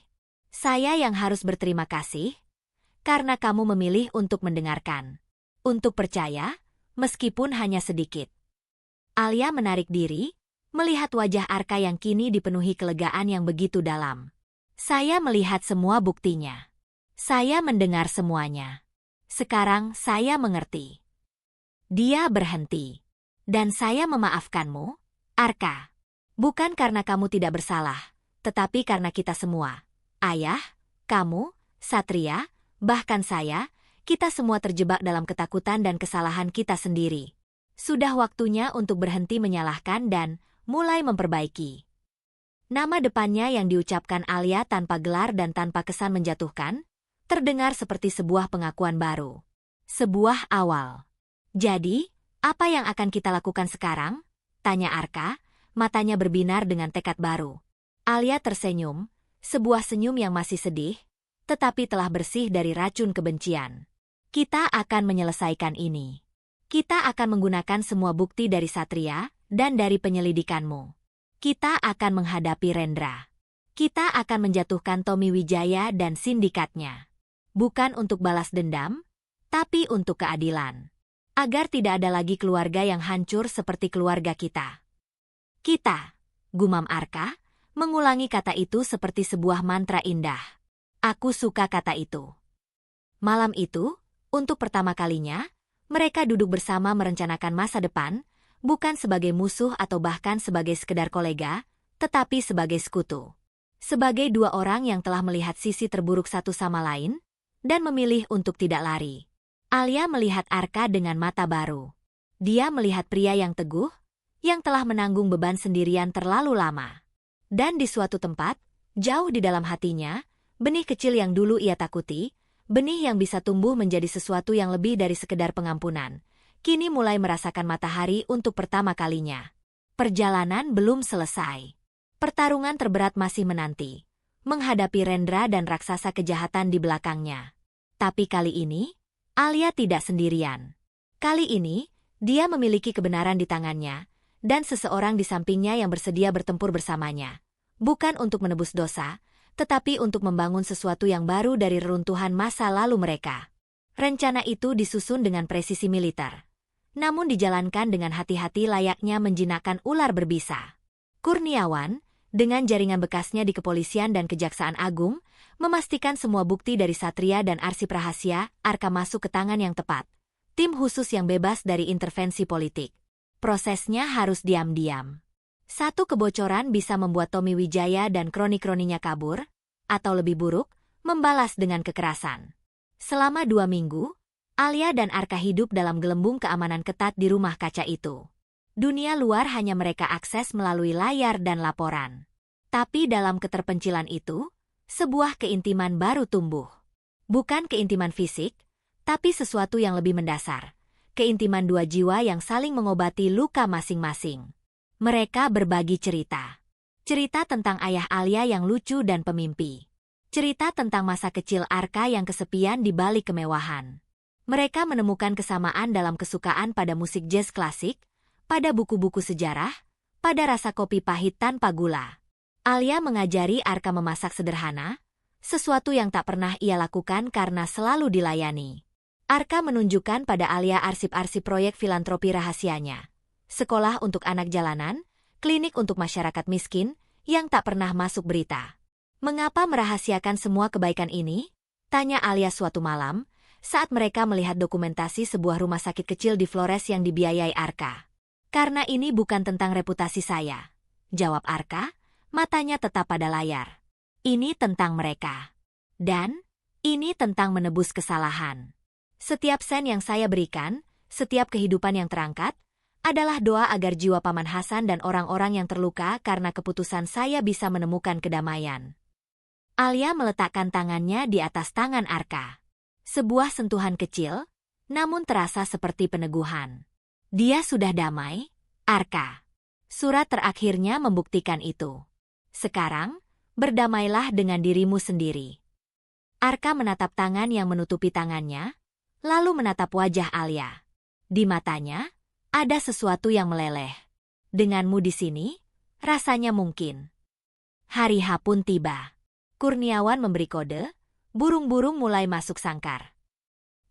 Saya yang harus berterima kasih, karena kamu memilih untuk mendengarkan. Untuk percaya, meskipun hanya sedikit." Alia menarik diri, melihat wajah Arka yang kini dipenuhi kelegaan yang begitu dalam. "Saya melihat semua buktinya. Saya mendengar semuanya. Sekarang saya mengerti." Dia berhenti. "Dan saya memaafkanmu, Arka. Bukan karena kamu tidak bersalah, tetapi karena kita semua. Ayah, kamu, Satria, bahkan saya, kita semua terjebak dalam ketakutan dan kesalahan kita sendiri. Sudah waktunya untuk berhenti menyalahkan dan mulai memperbaiki." Nama depannya yang diucapkan Alia tanpa gelar dan tanpa kesan menjatuhkan, terdengar seperti sebuah pengakuan baru. Sebuah awal. "Jadi, apa yang akan kita lakukan sekarang?" tanya Arka, matanya berbinar dengan tekad baru. Alia tersenyum, sebuah senyum yang masih sedih, tetapi telah bersih dari racun kebencian. "Kita akan menyelesaikan ini. Kita akan menggunakan semua bukti dari Satria dan dari penyelidikanmu. Kita akan menghadapi Rendra. Kita akan menjatuhkan Tommy Wijaya dan sindikatnya. Bukan untuk balas dendam, tapi untuk keadilan. Agar tidak ada lagi keluarga yang hancur seperti keluarga kita." "Kita," gumam Arka, mengulangi kata itu seperti sebuah mantra indah. "Aku suka kata itu." Malam itu, untuk pertama kalinya, mereka duduk bersama merencanakan masa depan, bukan sebagai musuh atau bahkan sebagai sekedar kolega, tetapi sebagai sekutu. Sebagai dua orang yang telah melihat sisi terburuk satu sama lain, dan memilih untuk tidak lari. Alia melihat Arka dengan mata baru. Dia melihat pria yang teguh, yang telah menanggung beban sendirian terlalu lama. Dan di suatu tempat, jauh di dalam hatinya, benih kecil yang dulu ia takuti, benih yang bisa tumbuh menjadi sesuatu yang lebih dari sekedar pengampunan, kini mulai merasakan matahari untuk pertama kalinya. Perjalanan belum selesai. Pertarungan terberat masih menanti, menghadapi Rendra dan raksasa kejahatan di belakangnya. Tapi kali ini, Alia tidak sendirian. Kali ini, dia memiliki kebenaran di tangannya, dan seseorang di sampingnya yang bersedia bertempur bersamanya. Bukan untuk menebus dosa, tetapi untuk membangun sesuatu yang baru dari reruntuhan masa lalu mereka. Rencana itu disusun dengan presisi militer, namun dijalankan dengan hati-hati layaknya menjinakkan ular berbisa. Kurniawan, dengan jaringan bekasnya di kepolisian dan kejaksaan agung, memastikan semua bukti dari Satria dan arsip rahasia Arka masuk ke tangan yang tepat. Tim khusus yang bebas dari intervensi politik. Prosesnya harus diam-diam. Satu kebocoran bisa membuat Tommy Wijaya dan kroni-kroninya kabur, atau lebih buruk, membalas dengan kekerasan. Selama 2 minggu, Alia dan Arka hidup dalam gelembung keamanan ketat di rumah kaca itu. Dunia luar hanya mereka akses melalui layar dan laporan. Tapi dalam keterpencilan itu, sebuah keintiman baru tumbuh. Bukan keintiman fisik, tapi sesuatu yang lebih mendasar. Keintiman dua jiwa yang saling mengobati luka masing-masing. Mereka berbagi cerita. Cerita tentang ayah Alia yang lucu dan pemimpi. Cerita tentang masa kecil Arka yang kesepian di balik kemewahan. Mereka menemukan kesamaan dalam kesukaan pada musik jazz klasik, pada buku-buku sejarah, pada rasa kopi pahit tanpa gula. Alia mengajari Arka memasak sederhana, sesuatu yang tak pernah ia lakukan karena selalu dilayani. Arka menunjukkan pada Alia arsip-arsip proyek filantropi rahasianya. Sekolah untuk anak jalanan, klinik untuk masyarakat miskin, yang tak pernah masuk berita. "Mengapa merahasiakan semua kebaikan ini?" tanya Alia suatu malam, saat mereka melihat dokumentasi sebuah rumah sakit kecil di Flores yang dibiayai Arka. "Karena ini bukan tentang reputasi saya," jawab Arka, matanya tetap pada layar. "Ini tentang mereka. Dan Ini tentang menebus kesalahan. Setiap sen yang saya berikan, setiap kehidupan yang terangkat, adalah doa agar jiwa Paman Hasan dan orang-orang yang terluka karena keputusan saya bisa menemukan kedamaian. Alia meletakkan tangannya di atas tangan Arka. Sebuah sentuhan kecil, namun terasa seperti peneguhan. Dia sudah damai, Arka. Surat terakhirnya membuktikan itu. Sekarang, berdamailah dengan dirimu sendiri. Arka menatap tangan yang menutupi tangannya, lalu menatap wajah Alia. Di matanya, ada sesuatu yang meleleh. Denganmu di sini, rasanya mungkin. Hari H pun tiba. Kurniawan memberi kode, burung-burung mulai masuk sangkar.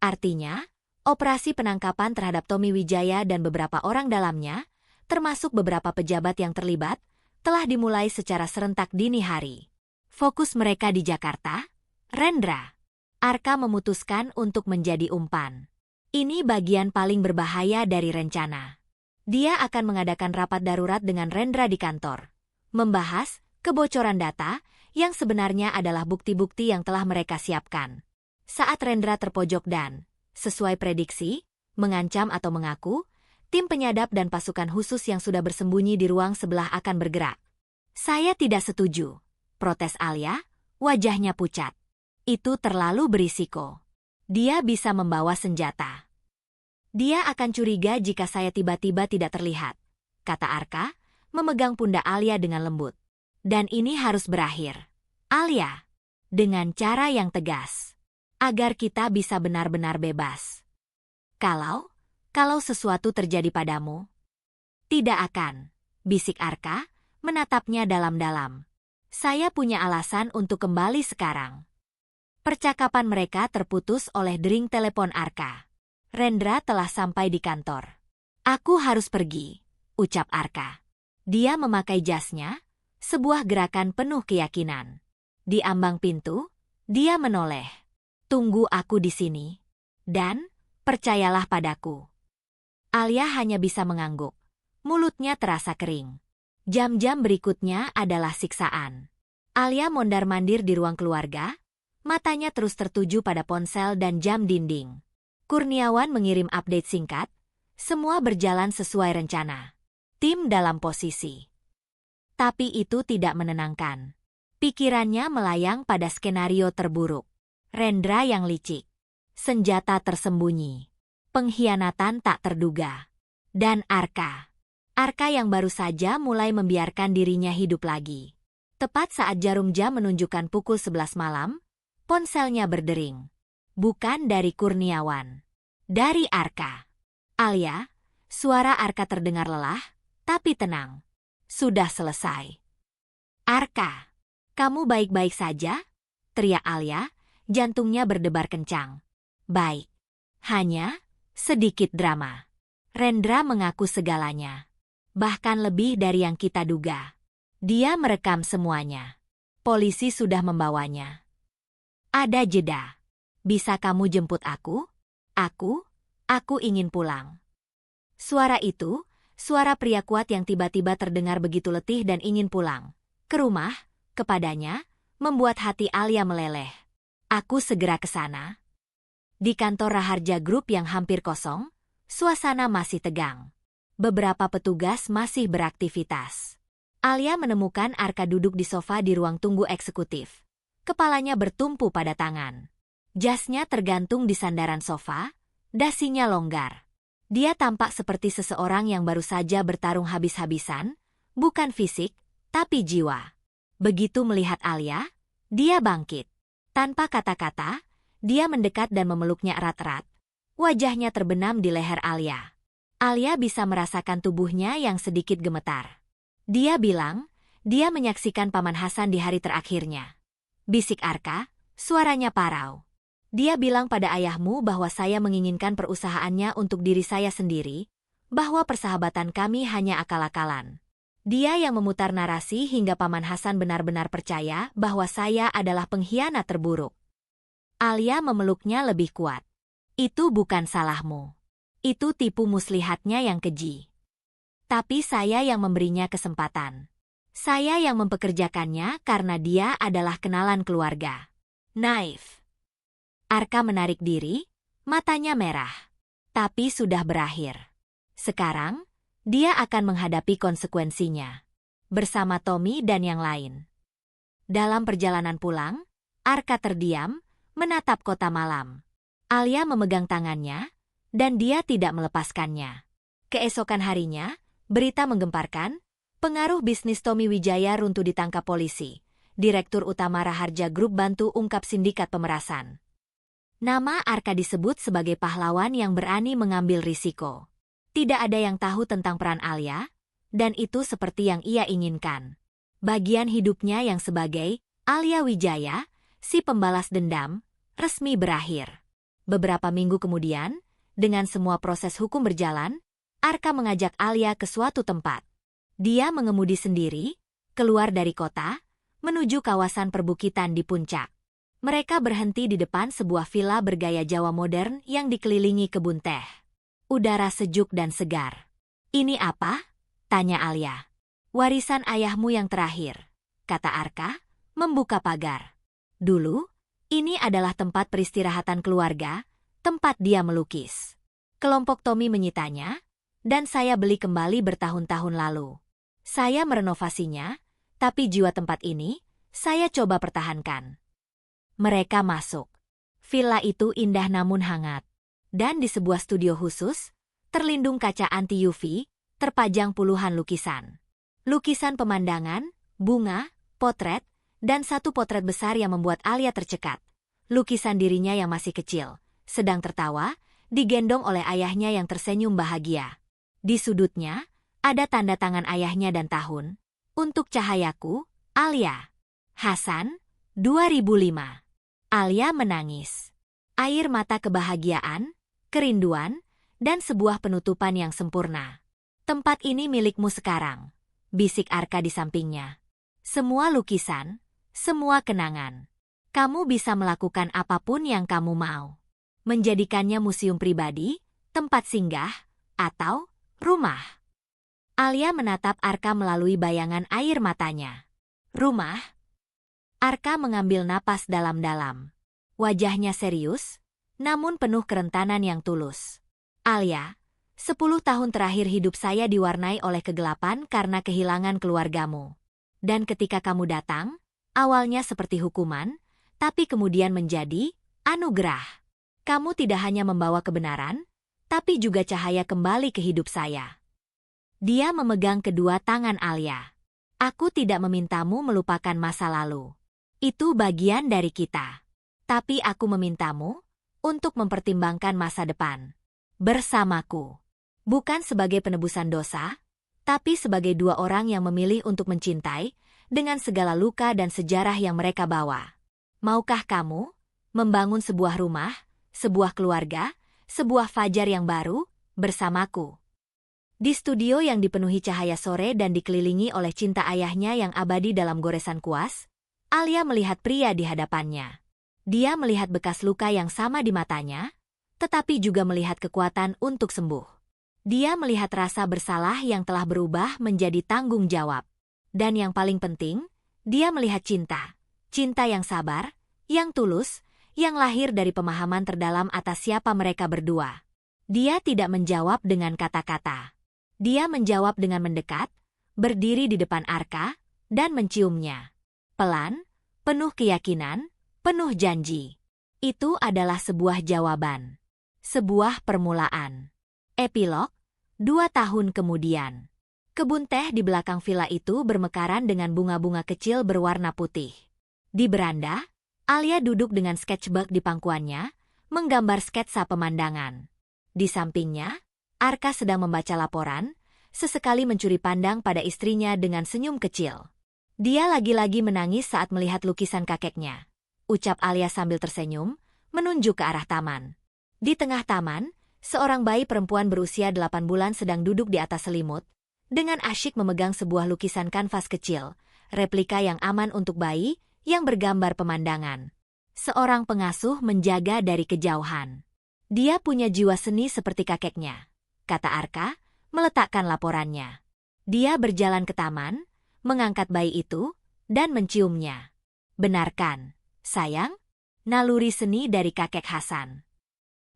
Artinya, operasi penangkapan terhadap Tommy Wijaya dan beberapa orang dalamnya, termasuk beberapa pejabat yang terlibat, telah dimulai secara serentak dini hari. Fokus mereka di Jakarta, Rendra. Arka memutuskan untuk menjadi umpan. Ini bagian paling berbahaya dari rencana. Dia akan mengadakan rapat darurat dengan Rendra di kantor. Membahas kebocoran data yang sebenarnya adalah bukti-bukti yang telah mereka siapkan. Saat Rendra terpojok dan, sesuai prediksi, mengancam atau mengaku, tim penyadap dan pasukan khusus yang sudah bersembunyi di ruang sebelah akan bergerak. Saya tidak setuju, protes Alia, wajahnya pucat. Itu terlalu berisiko. Dia bisa membawa senjata. Dia akan curiga jika saya tiba-tiba tidak terlihat, kata Arka, memegang pundak Alia dengan lembut. Dan ini harus berakhir. Alia, dengan cara yang tegas, agar kita bisa benar-benar bebas. Kalau sesuatu terjadi padamu, tidak akan, bisik Arka, menatapnya dalam-dalam. Saya punya alasan untuk kembali sekarang. Percakapan mereka terputus oleh dering telepon Arka. Rendra telah sampai di kantor. Aku harus pergi, ucap Arka. Dia memakai jasnya, sebuah gerakan penuh keyakinan. Di ambang pintu, dia menoleh. Tunggu aku di sini. Dan, percayalah padaku. Alia hanya bisa mengangguk. Mulutnya terasa kering. Jam-jam berikutnya adalah siksaan. Alia mondar-mandir di ruang keluarga, matanya terus tertuju pada ponsel dan jam dinding. Kurniawan mengirim update singkat, semua berjalan sesuai rencana. Tim dalam posisi. Tapi itu tidak menenangkan. Pikirannya melayang pada skenario terburuk. Rendra yang licik. Senjata tersembunyi. Pengkhianatan tak terduga. Dan Arka. Arka yang baru saja mulai membiarkan dirinya hidup lagi. Tepat saat jarum jam menunjukkan pukul 11 malam, ponselnya berdering. Bukan dari Kurniawan. Dari Arka. Alia, suara Arka terdengar lelah, tapi tenang. Sudah selesai. Arka, kamu baik-baik saja? Teriak Alia, jantungnya berdebar kencang. Baik. Hanya sedikit drama. Rendra mengaku segalanya. Bahkan lebih dari yang kita duga. Dia merekam semuanya. Polisi sudah membawanya. Ada jeda. Bisa kamu jemput aku? Aku ingin pulang. Suara itu, suara pria kuat yang tiba-tiba terdengar begitu letih dan ingin pulang. Ke rumah, kepadanya, membuat hati Alia meleleh. Aku segera ke sana. Di kantor Raharja Group yang hampir kosong, suasana masih tegang. Beberapa petugas masih beraktivitas. Alia menemukan Arka duduk di sofa di ruang tunggu eksekutif. Kepalanya bertumpu pada tangan. Jasnya tergantung di sandaran sofa, dasinya longgar. Dia tampak seperti seseorang yang baru saja bertarung habis-habisan, bukan fisik, tapi jiwa. Begitu melihat Alia, dia bangkit. Tanpa kata-kata, dia mendekat dan memeluknya erat-erat. Wajahnya terbenam di leher Alia. Alia bisa merasakan tubuhnya yang sedikit gemetar. Dia bilang, dia menyaksikan Paman Hasan di hari terakhirnya. Bisik Arka, suaranya parau. Dia bilang pada ayahmu bahwa saya menginginkan perusahaannya untuk diri saya sendiri, bahwa persahabatan kami hanya akal-akalan. Dia yang memutar narasi hingga Paman Hasan benar-benar percaya bahwa saya adalah pengkhianat terburuk. Alia memeluknya lebih kuat. Itu bukan salahmu. Itu tipu muslihatnya yang keji. Tapi saya yang memberinya kesempatan. Saya yang mempekerjakannya karena dia adalah kenalan keluarga. Naif. Arka menarik diri, matanya merah. Tapi sudah berakhir. Sekarang, dia akan menghadapi konsekuensinya. Bersama Tommy dan yang lain. Dalam perjalanan pulang, Arka terdiam, menatap kota malam. Alia memegang tangannya, dan dia tidak melepaskannya. Keesokan harinya, berita menggemparkan, pengaruh bisnis Tommy Wijaya runtuh ditangkap polisi. Direktur utama Raharja Group bantu ungkap sindikat pemerasan. Nama Arka disebut sebagai pahlawan yang berani mengambil risiko. Tidak ada yang tahu tentang peran Alia, dan itu seperti yang ia inginkan. Bagian hidupnya yang sebagai Alia Wijaya, si pembalas dendam, resmi berakhir. Beberapa minggu kemudian, dengan semua proses hukum berjalan, Arka mengajak Alia ke suatu tempat. Dia mengemudi sendiri, keluar dari kota, menuju kawasan perbukitan di puncak. Mereka berhenti di depan sebuah villa bergaya Jawa modern yang dikelilingi kebun teh. Udara sejuk dan segar. "Ini apa?" tanya Alia. "Warisan ayahmu yang terakhir," kata Arka, membuka pagar. "Dulu, ini adalah tempat peristirahatan keluarga, tempat dia melukis. Kelompok Tommy menyitanya, dan saya beli kembali bertahun-tahun lalu. Saya merenovasinya, tapi jiwa tempat ini, saya coba pertahankan." Mereka masuk. Villa itu indah namun hangat. Dan di sebuah studio khusus, terlindung kaca anti-UV, terpajang puluhan lukisan. Lukisan pemandangan, bunga, potret, dan satu potret besar yang membuat Alia tercekat. Lukisan dirinya yang masih kecil, sedang tertawa, digendong oleh ayahnya yang tersenyum bahagia. Di sudutnya, ada tanda tangan ayahnya dan tahun. "Untuk cahayaku, Alia. Hasan, 2005. Alia menangis. Air mata kebahagiaan, kerinduan, dan sebuah penutupan yang sempurna. "Tempat ini milikmu sekarang," bisik Arka di sampingnya. "Semua lukisan, semua kenangan. Kamu bisa melakukan apapun yang kamu mau. Menjadikannya museum pribadi, tempat singgah, atau rumah." Alia menatap Arka melalui bayangan air matanya. "Rumah?" Arka mengambil napas dalam-dalam. Wajahnya serius, namun penuh kerentanan yang tulus. "Alia, 10 tahun terakhir hidup saya diwarnai oleh kegelapan karena kehilangan keluargamu. Dan ketika kamu datang, awalnya seperti hukuman, tapi kemudian menjadi anugerah. Kamu tidak hanya membawa kebenaran, tapi juga cahaya kembali ke hidup saya." Dia memegang kedua tangan Alia. "Aku tidak memintamu melupakan masa lalu. Itu bagian dari kita. Tapi aku memintamu untuk mempertimbangkan masa depan. Bersamaku. Bukan sebagai penebusan dosa, tapi sebagai dua orang yang memilih untuk mencintai dengan segala luka dan sejarah yang mereka bawa. Maukah kamu membangun sebuah rumah, sebuah keluarga, sebuah fajar yang baru, bersamaku?" Di studio yang dipenuhi cahaya sore dan dikelilingi oleh cinta ayahnya yang abadi dalam goresan kuas, Alia melihat pria di hadapannya. Dia melihat bekas luka yang sama di matanya, tetapi juga melihat kekuatan untuk sembuh. Dia melihat rasa bersalah yang telah berubah menjadi tanggung jawab. Dan yang paling penting, dia melihat cinta. Cinta yang sabar, yang tulus, yang lahir dari pemahaman terdalam atas siapa mereka berdua. Dia tidak menjawab dengan kata-kata. Dia menjawab dengan mendekat, berdiri di depan Arka, dan menciumnya. Pelan, penuh keyakinan, penuh janji. Itu adalah sebuah jawaban. Sebuah permulaan. Epilog, 2 tahun kemudian. Kebun teh di belakang villa itu bermekaran dengan bunga-bunga kecil berwarna putih. Di beranda, Alia duduk dengan sketchbook di pangkuannya, menggambar sketsa pemandangan. Di sampingnya, Arka sedang membaca laporan, sesekali mencuri pandang pada istrinya dengan senyum kecil. "Dia lagi-lagi menangis saat melihat lukisan kakeknya," ucap Alia sambil tersenyum, menunjuk ke arah taman. Di tengah taman, seorang bayi perempuan berusia 8 bulan sedang duduk di atas selimut, dengan asyik memegang sebuah lukisan kanvas kecil, replika yang aman untuk bayi, yang bergambar pemandangan. Seorang pengasuh menjaga dari kejauhan. "Dia punya jiwa seni seperti kakeknya," kata Arka, meletakkan laporannya. Dia berjalan ke taman, mengangkat bayi itu, dan menciumnya. "Benarkan, sayang?" Naluri seni dari kakek Hasan.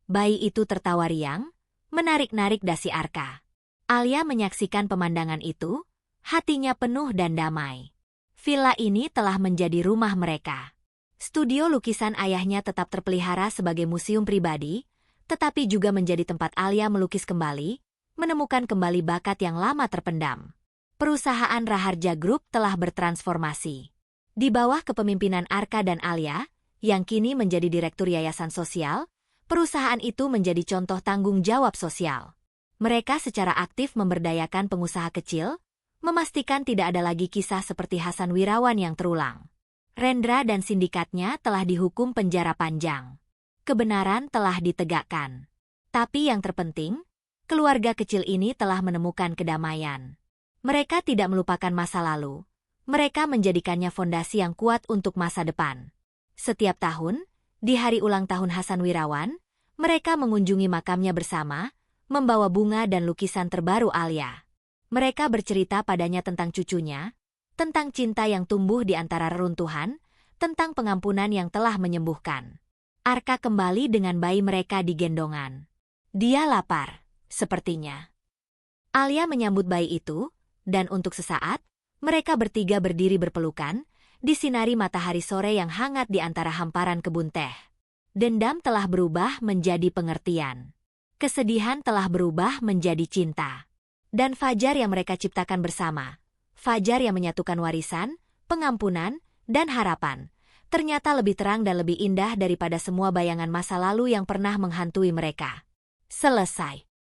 Bayi itu tertawa riang, menarik-narik dasi Arka. Alia menyaksikan pemandangan itu, hatinya penuh dan damai. Villa ini telah menjadi rumah mereka. Studio lukisan ayahnya tetap terpelihara sebagai museum pribadi, tetapi juga menjadi tempat Alia melukis kembali, menemukan kembali bakat yang lama terpendam. Perusahaan Raharja Group telah bertransformasi. Di bawah kepemimpinan Arka dan Alia, yang kini menjadi direktur yayasan sosial, perusahaan itu menjadi contoh tanggung jawab sosial. Mereka secara aktif memberdayakan pengusaha kecil, memastikan tidak ada lagi kisah seperti Hasan Wirawan yang terulang. Rendra dan sindikatnya telah dihukum penjara panjang. Kebenaran telah ditegakkan. Tapi yang terpenting, keluarga kecil ini telah menemukan kedamaian. Mereka tidak melupakan masa lalu. Mereka menjadikannya fondasi yang kuat untuk masa depan. Setiap tahun, di hari ulang tahun Hasan Wirawan, mereka mengunjungi makamnya bersama, membawa bunga dan lukisan terbaru Alia. Mereka bercerita padanya tentang cucunya, tentang cinta yang tumbuh di antara reruntuhan, tentang pengampunan yang telah menyembuhkan. Arka kembali dengan bayi mereka di gendongan. Dia lapar, sepertinya. Alia menyambut bayi itu, dan untuk sesaat, mereka bertiga berdiri berpelukan, disinari matahari sore yang hangat di antara hamparan kebun teh. Dendam telah berubah menjadi pengertian. Kesedihan telah berubah menjadi cinta. Dan fajar yang mereka ciptakan bersama, fajar yang menyatukan warisan, pengampunan, dan harapan, ternyata lebih terang dan lebih indah daripada semua bayangan masa lalu yang pernah menghantui mereka. Selesai.